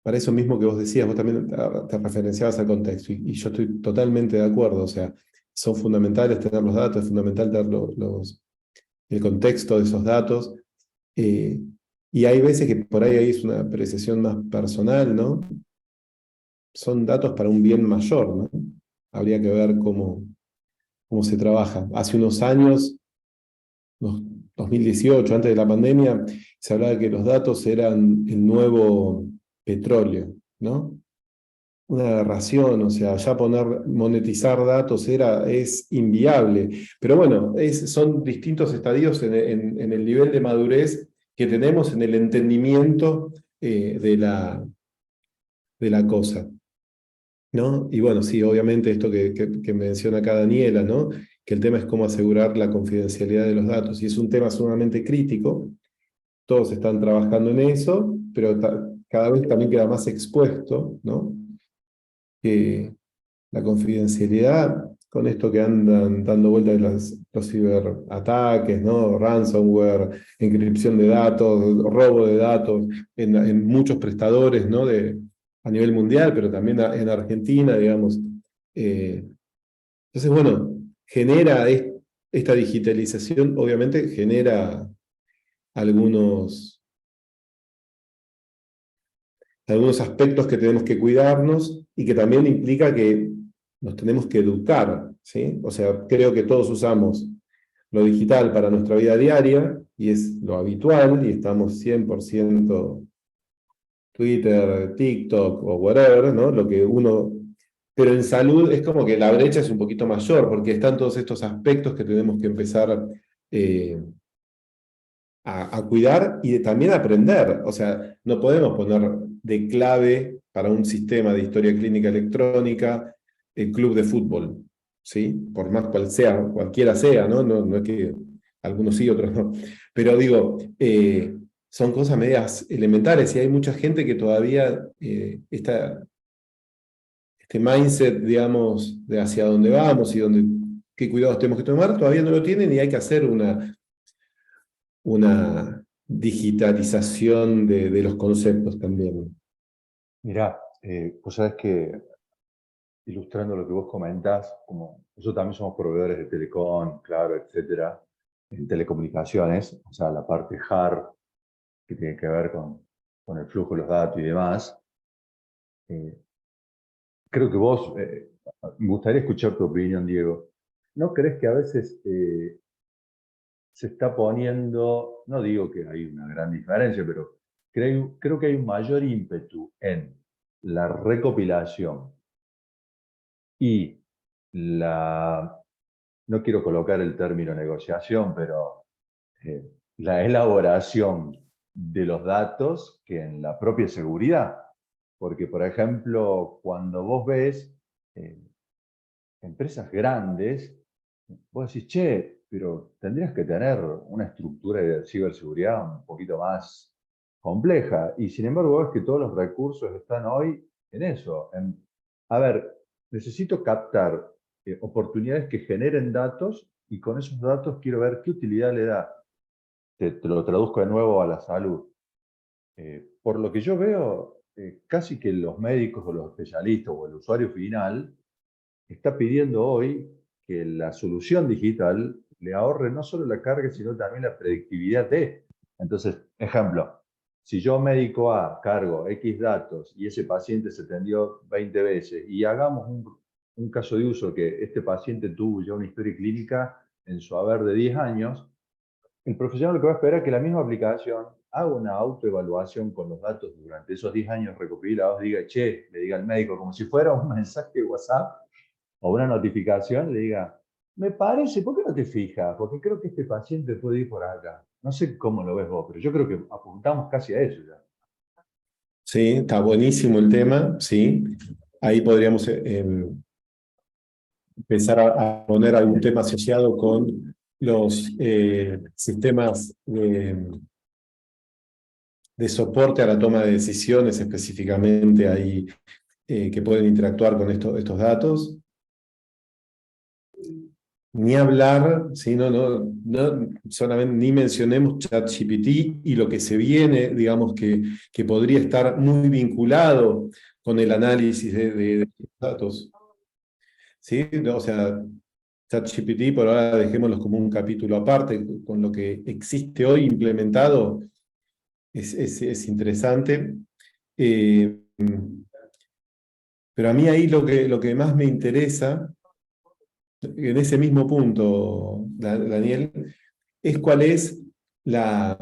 eso mismo que vos decías, vos también te referenciabas al contexto, y yo estoy totalmente de acuerdo. O sea, son fundamentales tener los datos, es fundamental tener el contexto de esos datos. Y hay veces que por ahí es una apreciación más personal, ¿no? Son datos para un bien mayor, ¿no? Habría que ver cómo se trabaja. Hace unos años, 2018, antes de la pandemia, se hablaba de que los datos eran el nuevo petróleo, ¿no? Una aberración, o sea, ya monetizar datos es inviable. Pero bueno, son distintos estadios en el nivel de madurez que tenemos en el entendimiento de la cosa, ¿no? Y bueno, sí, obviamente esto que menciona acá Daniela, ¿no? Que el tema es cómo asegurar la confidencialidad de los datos. Y es un tema sumamente crítico. Todos están trabajando en eso, pero cada vez también queda más expuesto, ¿no? Que la confidencialidad, con esto que andan dando vueltas de los ciberataques, ¿no? Ransomware, encripción de datos, robo de datos en muchos prestadores, ¿no? A nivel mundial, pero también en Argentina, digamos. Entonces, bueno, esta digitalización, obviamente, genera algunos aspectos que tenemos que cuidarnos y que también implica que nos tenemos que educar, ¿sí? O sea, creo que todos usamos lo digital para nuestra vida diaria y es lo habitual y estamos 100% Twitter, TikTok o whatever, ¿no? Pero en salud es como que la brecha es un poquito mayor porque están todos estos aspectos que tenemos que empezar a cuidar y también a aprender. O sea, no podemos poner de clave para un sistema de historia clínica electrónica el club de fútbol, ¿sí? Por más cualquiera sea, ¿no? No es que algunos sí, otros no. Pero digo, son cosas medias elementales y hay mucha gente que todavía este mindset, digamos, de hacia dónde vamos y qué cuidados tenemos que tomar, todavía no lo tienen y hay que hacer una digitalización de los conceptos también. Mirá, vos sabés que ilustrando lo que vos comentás, como nosotros también somos proveedores de telecom, claro, etcétera, en telecomunicaciones, o sea, la parte hard que tiene que ver con el flujo de los datos y demás. Creo que vos, me gustaría escuchar tu opinión, Diego. ¿No crees que a veces se está poniendo, no digo que hay una gran diferencia, pero creo que hay un mayor ímpetu en la recopilación y no quiero colocar el término negociación, pero la elaboración de los datos que en la propia seguridad? Porque, por ejemplo, cuando vos ves empresas grandes, vos decís, che, pero tendrías que tener una estructura de ciberseguridad un poquito más compleja. Y sin embargo, ves que todos los recursos están hoy en eso. A ver, necesito captar oportunidades que generen datos y con esos datos quiero ver qué utilidad le da. Te lo traduzco de nuevo a la salud. Por lo que yo veo, casi que los médicos o los especialistas o el usuario final está pidiendo hoy que la solución digital le ahorre no solo la carga, sino también la predictividad de. Entonces, ejemplo, si yo médico A cargo X datos y ese paciente se atendió 20 veces y hagamos un caso de uso que este paciente tuvo ya una historia clínica en su haber de 10 años, el profesional lo que va a esperar es que la misma aplicación haga una autoevaluación con los datos durante esos 10 años recopilados, le diga al médico como si fuera un mensaje de WhatsApp o una notificación, le diga, me parece, ¿por qué no te fijas? Porque creo que este paciente puede ir por acá. No sé cómo lo ves vos, pero yo creo que apuntamos casi a eso ya. Sí, está buenísimo el tema, sí. Ahí podríamos empezar a poner algún tema asociado con los sistemas de soporte a la toma de decisiones específicamente ahí que pueden interactuar con estos datos. Ni hablar, ¿sí? No solamente ni mencionemos ChatGPT y lo que se viene, digamos que podría estar muy vinculado con el análisis de datos. ¿Sí? O sea, ChatGPT por ahora dejémoslos como un capítulo aparte, con lo que existe hoy implementado es interesante. Pero a mí ahí lo que más me interesa, en ese mismo punto, Daniel, es cuál es la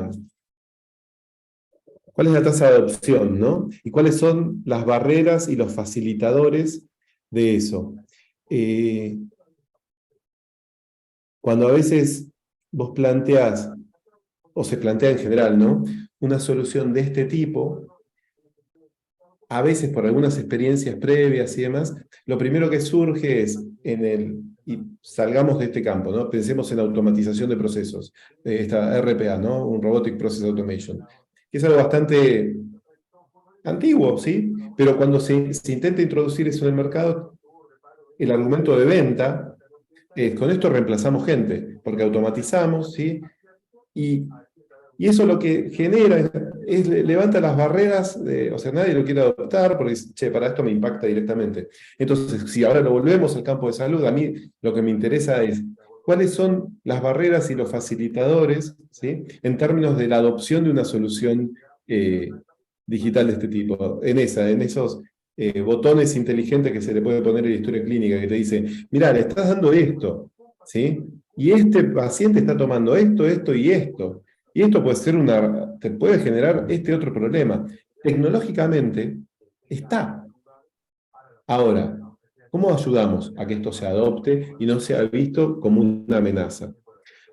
tasa de adopción, ¿no? Y cuáles son las barreras y los facilitadores de eso. Cuando a veces vos planteás, o se plantea en general, ¿no? Una solución de este tipo, a veces por algunas experiencias previas y demás, lo primero que surge es y salgamos de este campo, ¿no? Pensemos en automatización de procesos, esta RPA, ¿no? Un Robotic Process Automation, que es algo bastante antiguo, ¿sí? Pero cuando se intenta introducir eso en el mercado, el argumento de venta es, con esto reemplazamos gente, porque automatizamos, ¿sí? Y eso lo que genera levanta las barreras, o sea, nadie lo quiere adoptar porque dice, che, para esto me impacta directamente. Entonces, si ahora lo volvemos al campo de salud, a mí lo que me interesa es cuáles son las barreras y los facilitadores, ¿sí? En términos de la adopción de una solución digital de este tipo. En esos botones inteligentes que se le puede poner en la historia clínica, que te dice, mirá, le estás dando esto, ¿sí? Y este paciente está tomando esto, esto y esto. Y esto puede ser te puede generar este otro problema. Tecnológicamente está. Ahora, ¿cómo ayudamos a que esto se adopte y no sea visto como una amenaza?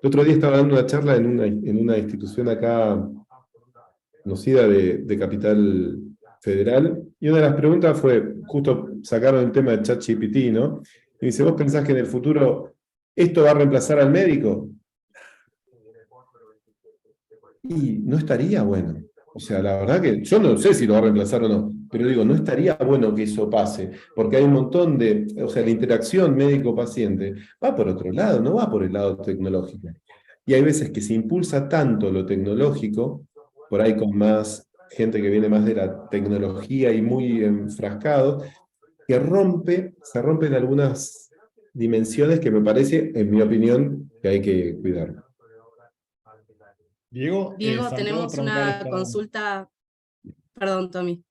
El otro día estaba dando una charla en una institución acá conocida de Capital Federal, y una de las preguntas fue, justo sacaron el tema de ChatGPT, ¿no? Y dice, ¿vos pensás que en el futuro esto va a reemplazar al médico? Y no estaría bueno. O sea, la verdad que yo no sé si lo va a reemplazar o no, pero digo, no estaría bueno que eso pase, porque hay un montón o sea, la interacción médico-paciente va por otro lado, no va por el lado tecnológico. Y hay veces que se impulsa tanto lo tecnológico, por ahí con más gente que viene más de la tecnología y muy enfrascado, que se rompen algunas dimensiones que me parece, en mi opinión, que hay que cuidar. Diego, Diego, Santiago tenemos preguntaba una consulta, perdón, Tommy.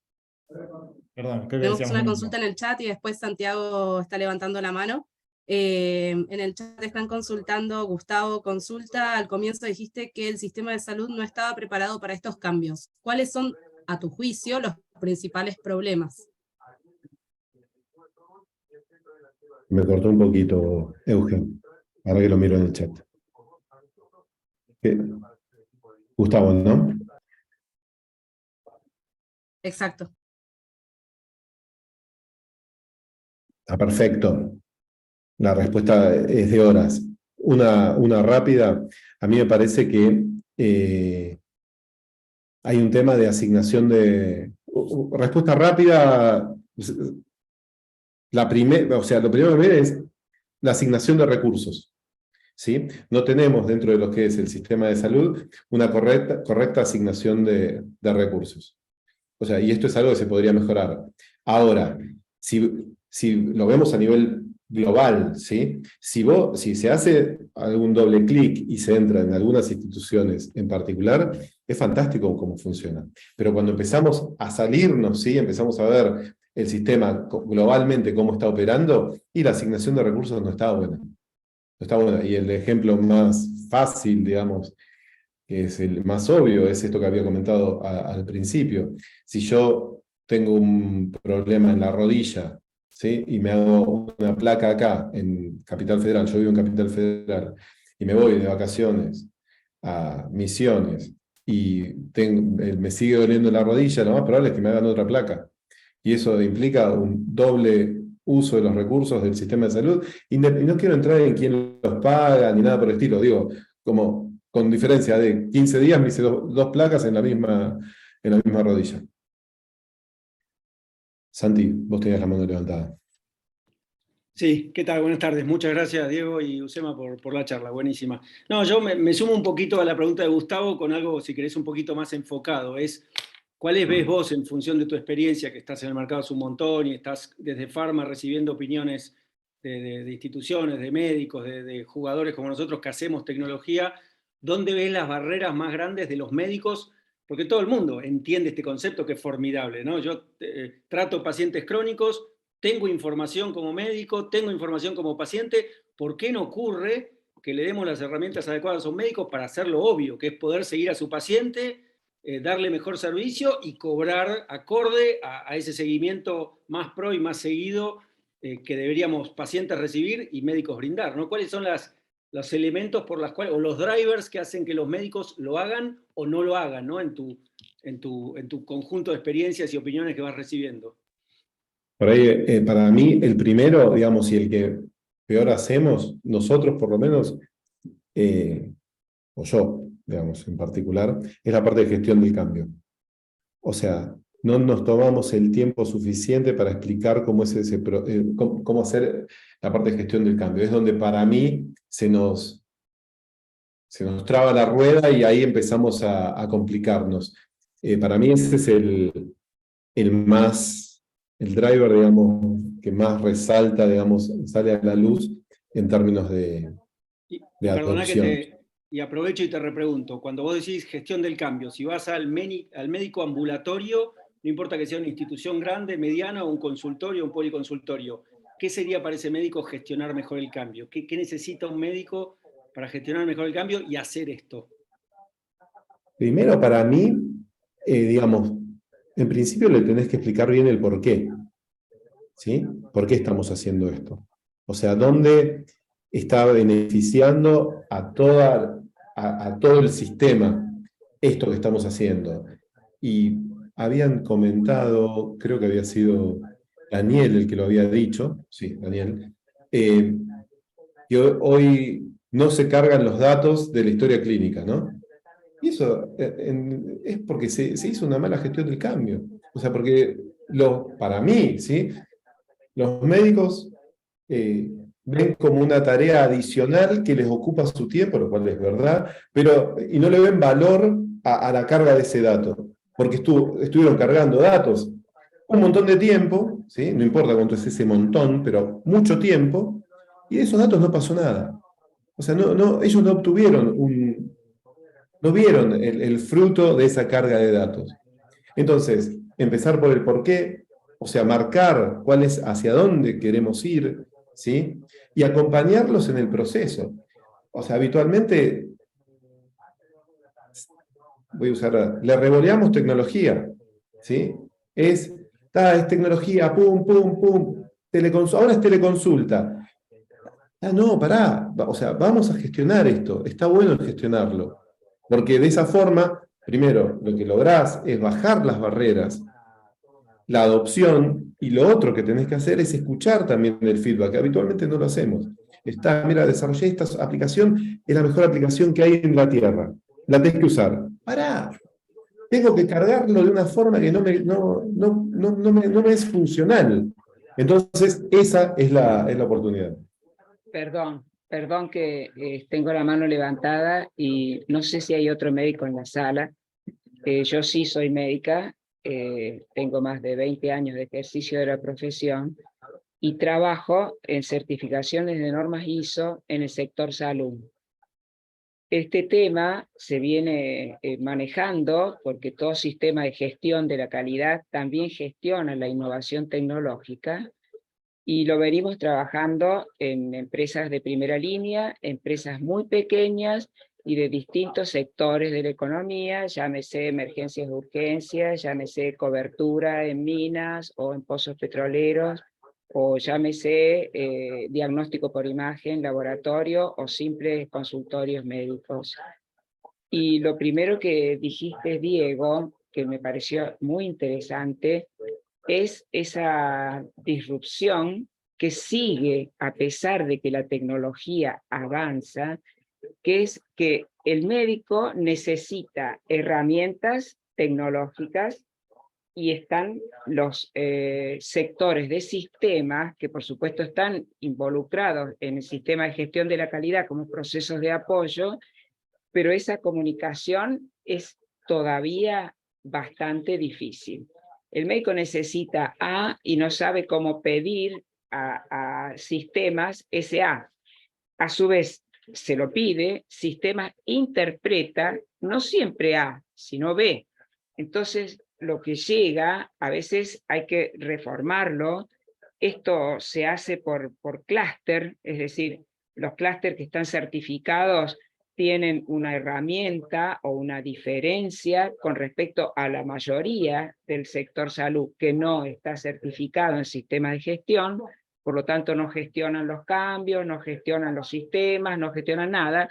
Perdón, creo que Tenemos decíamos una lo consulta en mismo. el chat y después Santiago está levantando la mano. En el chat están consultando, Gustavo consulta, al comienzo dijiste que el sistema de salud no estaba preparado para estos cambios. ¿Cuáles son, a tu juicio, los principales problemas? Me cortó un poquito, Eugen. Ahora que lo miro en el chat. Gustavo, ¿no? Exacto. Está perfecto. La respuesta es de horas. Una rápida. A mí me parece que hay un tema de asignación de... Respuesta rápida. O sea, lo primero que viene es la asignación de recursos. ¿Sí? No tenemos dentro de lo que es el sistema de salud una correcta asignación de recursos. O sea, y esto es algo que se podría mejorar. Ahora, si lo vemos a nivel global, ¿sí? Si se hace algún doble clic y se entra en algunas instituciones en particular, es fantástico cómo funciona. Pero cuando empezamos a salirnos, ¿sí? Empezamos a ver el sistema globalmente cómo está operando, y la asignación de recursos no está buena. No está buena. Y el ejemplo más fácil, digamos, que es el más obvio, es esto que había comentado al principio. Si yo tengo un problema en la rodilla, ¿sí? Y me hago una placa acá, en Capital Federal, yo vivo en Capital Federal, y me voy de vacaciones a Misiones, y me sigue doliendo la rodilla, lo más probable es que me hagan otra placa. Y eso implica un doble uso de los recursos del sistema de salud. Y no quiero entrar en quién los paga ni nada por el estilo, digo, como con diferencia de 15 días me hice dos placas en la misma rodilla. Santi, vos tenías la mano levantada. Sí, ¿qué tal? Buenas tardes. Muchas gracias, Diego y Usema, por la charla. Buenísima. No, yo me sumo un poquito a la pregunta de Gustavo con algo, si querés, un poquito más enfocado. ¿Cuáles ves vos en función de tu experiencia, que estás en el mercado hace un montón y estás desde Pharma recibiendo opiniones de instituciones, de médicos, de jugadores como nosotros que hacemos tecnología? ¿Dónde ves las barreras más grandes de los médicos? Porque todo el mundo entiende este concepto que es formidable, ¿no? Yo trato pacientes crónicos, tengo información como médico, tengo información como paciente. ¿Por qué no ocurre que le demos las herramientas adecuadas a un médico para hacer lo obvio, que es poder seguir a su paciente, darle mejor servicio y cobrar acorde a ese seguimiento más pro y más seguido que deberíamos pacientes recibir y médicos brindar, ¿no? ¿Cuáles son los elementos por los cuales, o los drivers que hacen que los médicos lo hagan o no lo hagan, ¿no? en tu conjunto de experiencias y opiniones que vas recibiendo? Por ahí, para mí, el primero, digamos, y el que peor hacemos, nosotros por lo menos, o yo, digamos, en particular, es la parte de gestión del cambio. O sea, no nos tomamos el tiempo suficiente para explicar cómo hacer la parte de gestión del cambio. Es donde para mí se nos traba la rueda y ahí empezamos a complicarnos. Para mí ese es el driver, digamos, que más resalta, digamos, sale a la luz en términos de Perdona adopción. y aprovecho y te repregunto, cuando vos decís gestión del cambio, si vas al médico ambulatorio, no importa que sea una institución grande, mediana, o un consultorio, un policonsultorio, ¿qué sería para ese médico gestionar mejor el cambio? ¿Qué necesita un médico para gestionar mejor el cambio y hacer esto? Primero, para mí, digamos, en principio le tenés que explicar bien el por qué. ¿Sí? ¿Por qué estamos haciendo esto? O sea, ¿dónde está beneficiando a todo el sistema esto que estamos haciendo? Y habían comentado, creo que había sido Daniel el que lo había dicho, sí, Daniel, que hoy no se cargan los datos de la historia clínica, ¿no? Y eso es porque se hizo una mala gestión del cambio. O sea, porque para mí, ¿sí? Los médicos ven como una tarea adicional que les ocupa su tiempo, lo cual es verdad, y no le ven valor a la carga de ese dato, porque estuvieron cargando datos un montón de tiempo, ¿sí? No importa cuánto es ese montón, pero mucho tiempo, y de esos datos no pasó nada. O sea, ellos no vieron el fruto de esa carga de datos. Entonces, empezar por el por qué, o sea, marcar hacia dónde queremos ir, ¿sí? Y acompañarlos en el proceso. O sea, habitualmente, le revoleamos tecnología, ¿sí? Es tecnología, pum, pum, pum, ahora es teleconsulta. No, pará, o sea, vamos a gestionar esto, está bueno gestionarlo, porque de esa forma, primero, lo que lográs es bajar las barreras, la adopción, y lo otro que tenés que hacer es escuchar también el feedback, que habitualmente no lo hacemos. Mira, desarrollé esta aplicación, es la mejor aplicación que hay en la Tierra, la tenés que usar. Pará, tengo que cargarlo de una forma que no me es funcional. Entonces, esa es la oportunidad. Perdón que tengo la mano levantada y no sé si hay otro médico en la sala. Yo sí soy médica, tengo más de 20 años de ejercicio de la profesión y trabajo en certificaciones de normas ISO en el sector salud. Este tema se viene manejando porque todo sistema de gestión de la calidad también gestiona la innovación tecnológica y lo venimos trabajando en empresas de primera línea, empresas muy pequeñas y de distintos sectores de la economía, llámese emergencias de urgencia, llámese cobertura en minas o en pozos petroleros, o llámese diagnóstico por imagen, laboratorio o simples consultorios médicos. Y lo primero que dijiste, Diego, que me pareció muy interesante, es esa disrupción que sigue a pesar de que la tecnología avanza, que es que el médico necesita herramientas tecnológicas y están los sectores de sistemas que por supuesto están involucrados en el sistema de gestión de la calidad como procesos de apoyo, pero esa comunicación es todavía bastante difícil. El médico necesita A y no sabe cómo pedir a sistemas ese A. A su vez, se lo pide, sistemas interpreta no siempre A, sino B. Entonces, lo que llega, a veces hay que reformarlo. Esto se hace por clúster, es decir, los clústeres que están certificados tienen una herramienta o una diferencia con respecto a la mayoría del sector salud que no está certificado en sistemas de gestión, por lo tanto no gestionan los cambios, no gestionan los sistemas, no gestionan nada.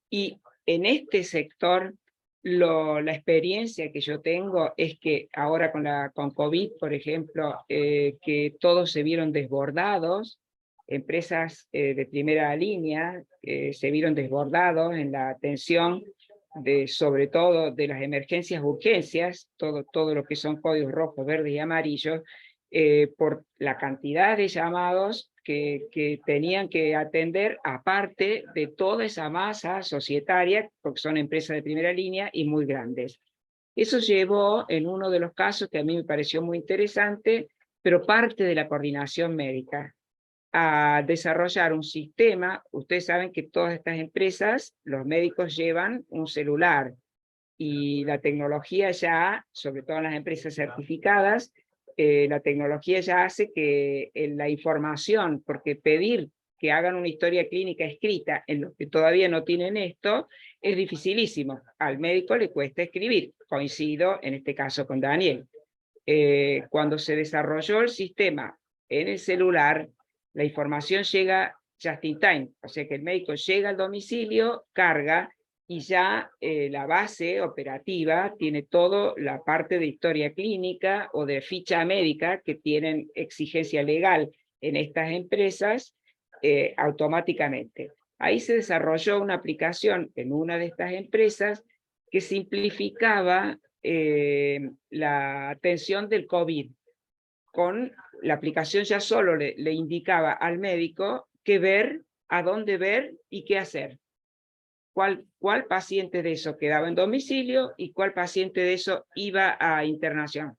Y en este sector, la experiencia que yo tengo es que ahora con COVID, por ejemplo, que todos se vieron desbordados, empresas de primera línea se vieron desbordados en la atención sobre todo de las emergencias, urgencias, todo lo que son códigos rojos, verdes y amarillos, por la cantidad de llamados que tenían que atender, aparte de toda esa masa societaria, porque son empresas de primera línea y muy grandes. Eso llevó, en uno de los casos que a mí me pareció muy interesante, pero parte de la coordinación médica, a desarrollar un sistema. Ustedes saben que todas estas empresas, los médicos llevan un celular, y la tecnología ya, sobre todo en las empresas certificadas, la tecnología ya hace que la información, porque pedir que hagan una historia clínica escrita en los que todavía no tienen esto, es dificilísimo. Al médico le cuesta escribir. Coincido en este caso con Daniel. Cuando se desarrolló el sistema en el celular, la información llega just in time, o sea que el médico llega al domicilio, carga, y ya la base operativa tiene toda la parte de historia clínica o de ficha médica que tienen exigencia legal en estas empresas automáticamente. Ahí se desarrolló una aplicación en una de estas empresas que simplificaba la atención del COVID. Con la aplicación ya solo le indicaba al médico qué ver, a dónde ver y qué hacer. ¿Cuál paciente de eso quedaba en domicilio y cuál paciente de eso iba a internación?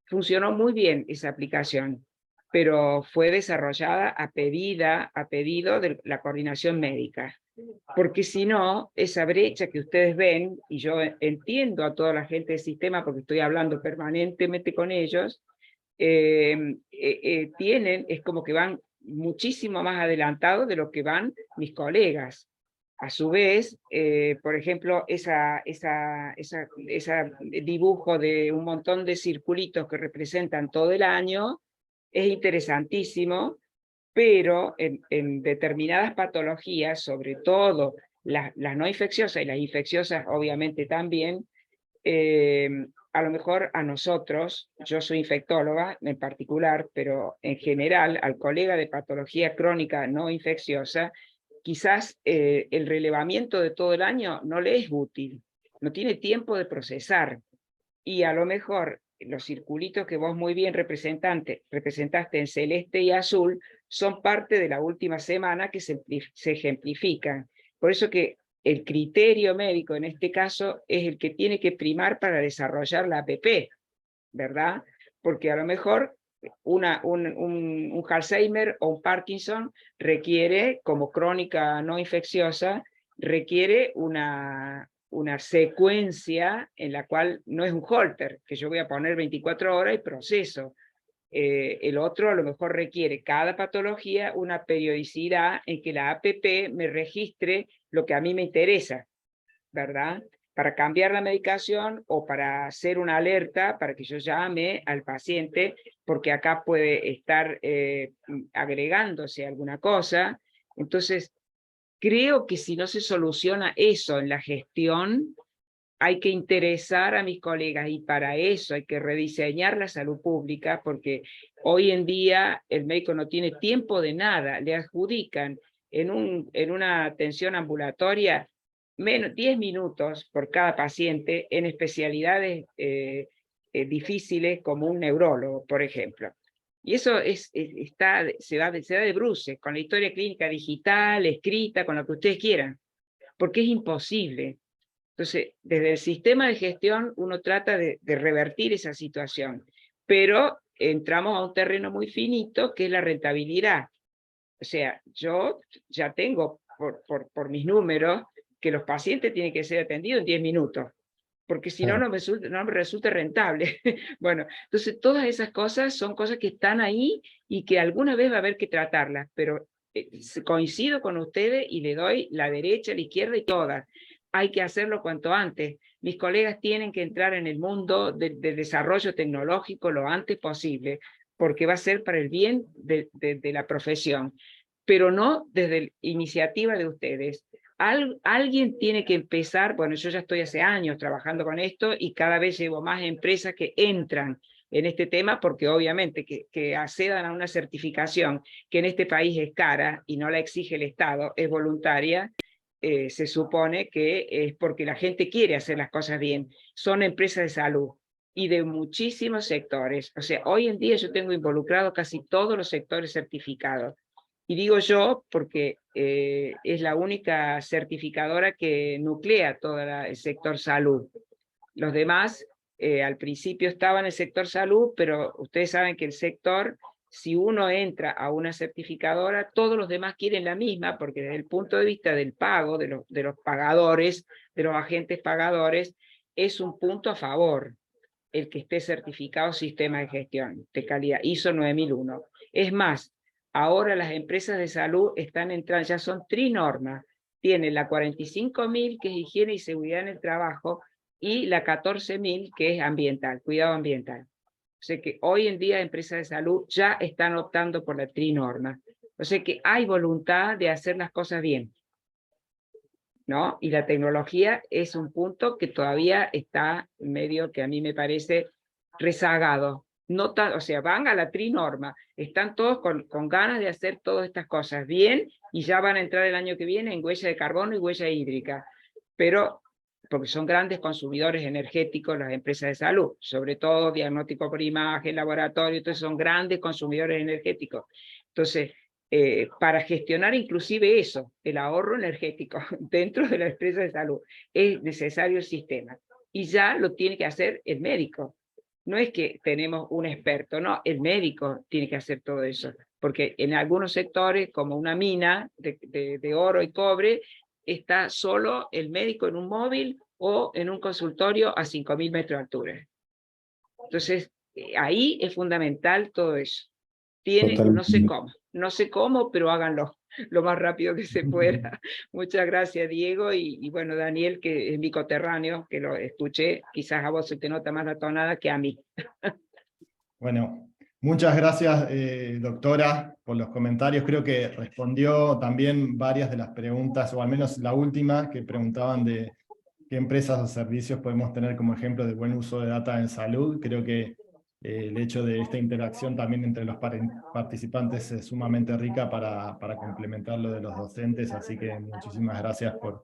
Funcionó muy bien esa aplicación, pero fue desarrollada a pedido de la coordinación médica. Porque si no, esa brecha que ustedes ven, y yo entiendo a toda la gente del sistema porque estoy hablando permanentemente con ellos, es como que van muchísimo más adelantados de lo que van mis colegas. A su vez, por ejemplo, ese dibujo de un montón de circulitos que representan todo el año es interesantísimo, pero en determinadas patologías, sobre todo las no infecciosas y las infecciosas obviamente también, a lo mejor a nosotros, yo soy infectóloga en particular, pero en general al colega de patología crónica no infecciosa, quizás el relevamiento de todo el año no le es útil, no tiene tiempo de procesar, y a lo mejor los circulitos que vos muy bien representaste en celeste y azul son parte de la última semana que se ejemplifican. Por eso que el criterio médico en este caso es el que tiene que primar para desarrollar la APP, ¿verdad? Porque a lo mejor un Alzheimer o un Parkinson requiere, como crónica no infecciosa, requiere una secuencia en la cual no es un holter, que yo voy a poner 24 horas y proceso. El otro a lo mejor requiere cada patología una periodicidad en que la APP me registre lo que a mí me interesa, ¿verdad? Para cambiar la medicación o para hacer una alerta para que yo llame al paciente, porque acá puede estar agregándose alguna cosa. Entonces, Creo que si no se soluciona eso en la gestión, hay que interesar a mis colegas y para eso hay que rediseñar la salud pública, porque hoy en día el médico no tiene tiempo de nada, le adjudican en una atención ambulatoria menos 10 minutos por cada paciente en especialidades difíciles como un neurólogo, por ejemplo. Y eso se da de bruces, con la historia clínica digital, escrita, con lo que ustedes quieran, porque es imposible. Entonces, desde el sistema de gestión uno trata de revertir esa situación, pero entramos a un terreno muy finito que es la rentabilidad. O sea, yo ya tengo por mis números que los pacientes tienen que ser atendidos en 10 minutos, porque si no, no me resulta rentable. Bueno, entonces todas esas cosas son cosas que están ahí y que alguna vez va a haber que tratarlas, pero coincido con ustedes y le doy la derecha, la izquierda y todas. Hay que hacerlo cuanto antes. Mis colegas tienen que entrar en el mundo del desarrollo tecnológico lo antes posible, porque va a ser para el bien de la profesión, pero no desde la iniciativa de ustedes. Alguien tiene que empezar, bueno, yo ya estoy hace años trabajando con esto y cada vez llevo más empresas que entran en este tema, porque obviamente que accedan a una certificación que en este país es cara y no la exige el Estado, es voluntaria, se supone que es porque la gente quiere hacer las cosas bien. Son empresas de salud y de muchísimos sectores. O sea, hoy en día yo tengo involucrado casi todos los sectores certificados. Y digo yo porque es la única certificadora que nuclea todo el sector salud. Los demás al principio estaban en el sector salud, pero ustedes saben que el sector, si uno entra a una certificadora, todos los demás quieren la misma, porque desde el punto de vista del pago, de los pagadores, de los agentes pagadores, es un punto a favor el que esté certificado sistema de gestión de calidad, ISO 9001. Es más, ahora las empresas de salud están entrando, ya son trinormas, tienen la 45.000 que es higiene y seguridad en el trabajo, y la 14.000 que es ambiental, cuidado ambiental. O sea que hoy en día empresas de salud ya están optando por la trinorma. O sea que hay voluntad de hacer las cosas bien, ¿no? Y la tecnología es un punto que todavía está medio que a mí me parece rezagado. No o sea, van a la trinorma, están todos con ganas de hacer todas estas cosas bien y ya van a entrar el año que viene en huella de carbono y huella hídrica. Pero porque son grandes consumidores energéticos las empresas de salud, sobre todo diagnóstico por imagen, laboratorio, entonces son grandes consumidores energéticos. Entonces, para gestionar inclusive eso, el ahorro energético dentro de la empresa de salud, es necesario el sistema. Y ya lo tiene que hacer el médico. No es que tenemos un experto, no, el médico tiene que hacer todo eso. Porque en algunos sectores, como una mina de oro y cobre, está solo el médico en un móvil o en un consultorio a 5.000 metros de altura. Entonces, ahí es fundamental todo eso. No sé cómo, pero háganlo lo más rápido que se pueda. Muchas gracias, Diego, y bueno, Daniel, que es mi coterráneo, que lo escuché, quizás a vos se te nota más la tonada que a mí. Bueno, muchas gracias, doctora, por los comentarios. Creo que respondió también varias de las preguntas, o al menos la última, que preguntaban de qué empresas o servicios podemos tener como ejemplo de buen uso de data en salud. Creo que el hecho de esta interacción también entre los participantes es sumamente rica para complementar lo de los docentes, así que muchísimas gracias por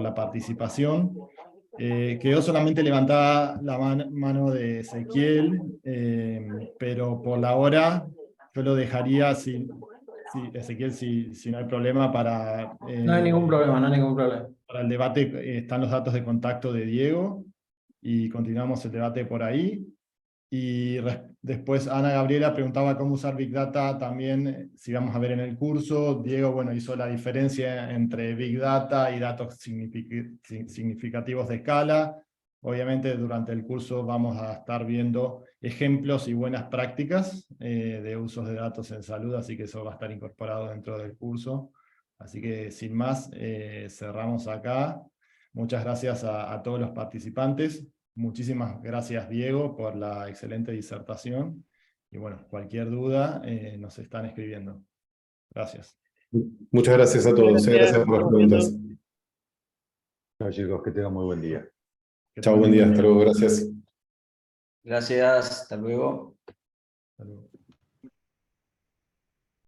la participación. Quedó solamente levantada la mano de Ezequiel, pero por la hora yo lo dejaría, Ezequiel, si no hay problema para... No hay ningún problema, no hay ningún problema. Para el debate están los datos de contacto de Diego, y continuamos el debate por ahí. Y después Ana Gabriela preguntaba cómo usar Big Data también, si vamos a ver en el curso. Diego, bueno, hizo la diferencia entre Big Data y datos significativos de escala. Obviamente durante el curso vamos a estar viendo ejemplos y buenas prácticas de usos de datos en salud, así que eso va a estar incorporado dentro del curso. Así que sin más, cerramos acá. Muchas gracias a todos los participantes. Muchísimas gracias, Diego, por la excelente disertación. Y bueno, cualquier duda nos están escribiendo. Gracias. Muchas gracias a todos. Gracias por las Estamos preguntas. viendo. Chao, chicos, que tengan muy buen día. Que Chao, tengan buen un día. Hasta luego. Gracias. Gracias, hasta luego. Hasta luego.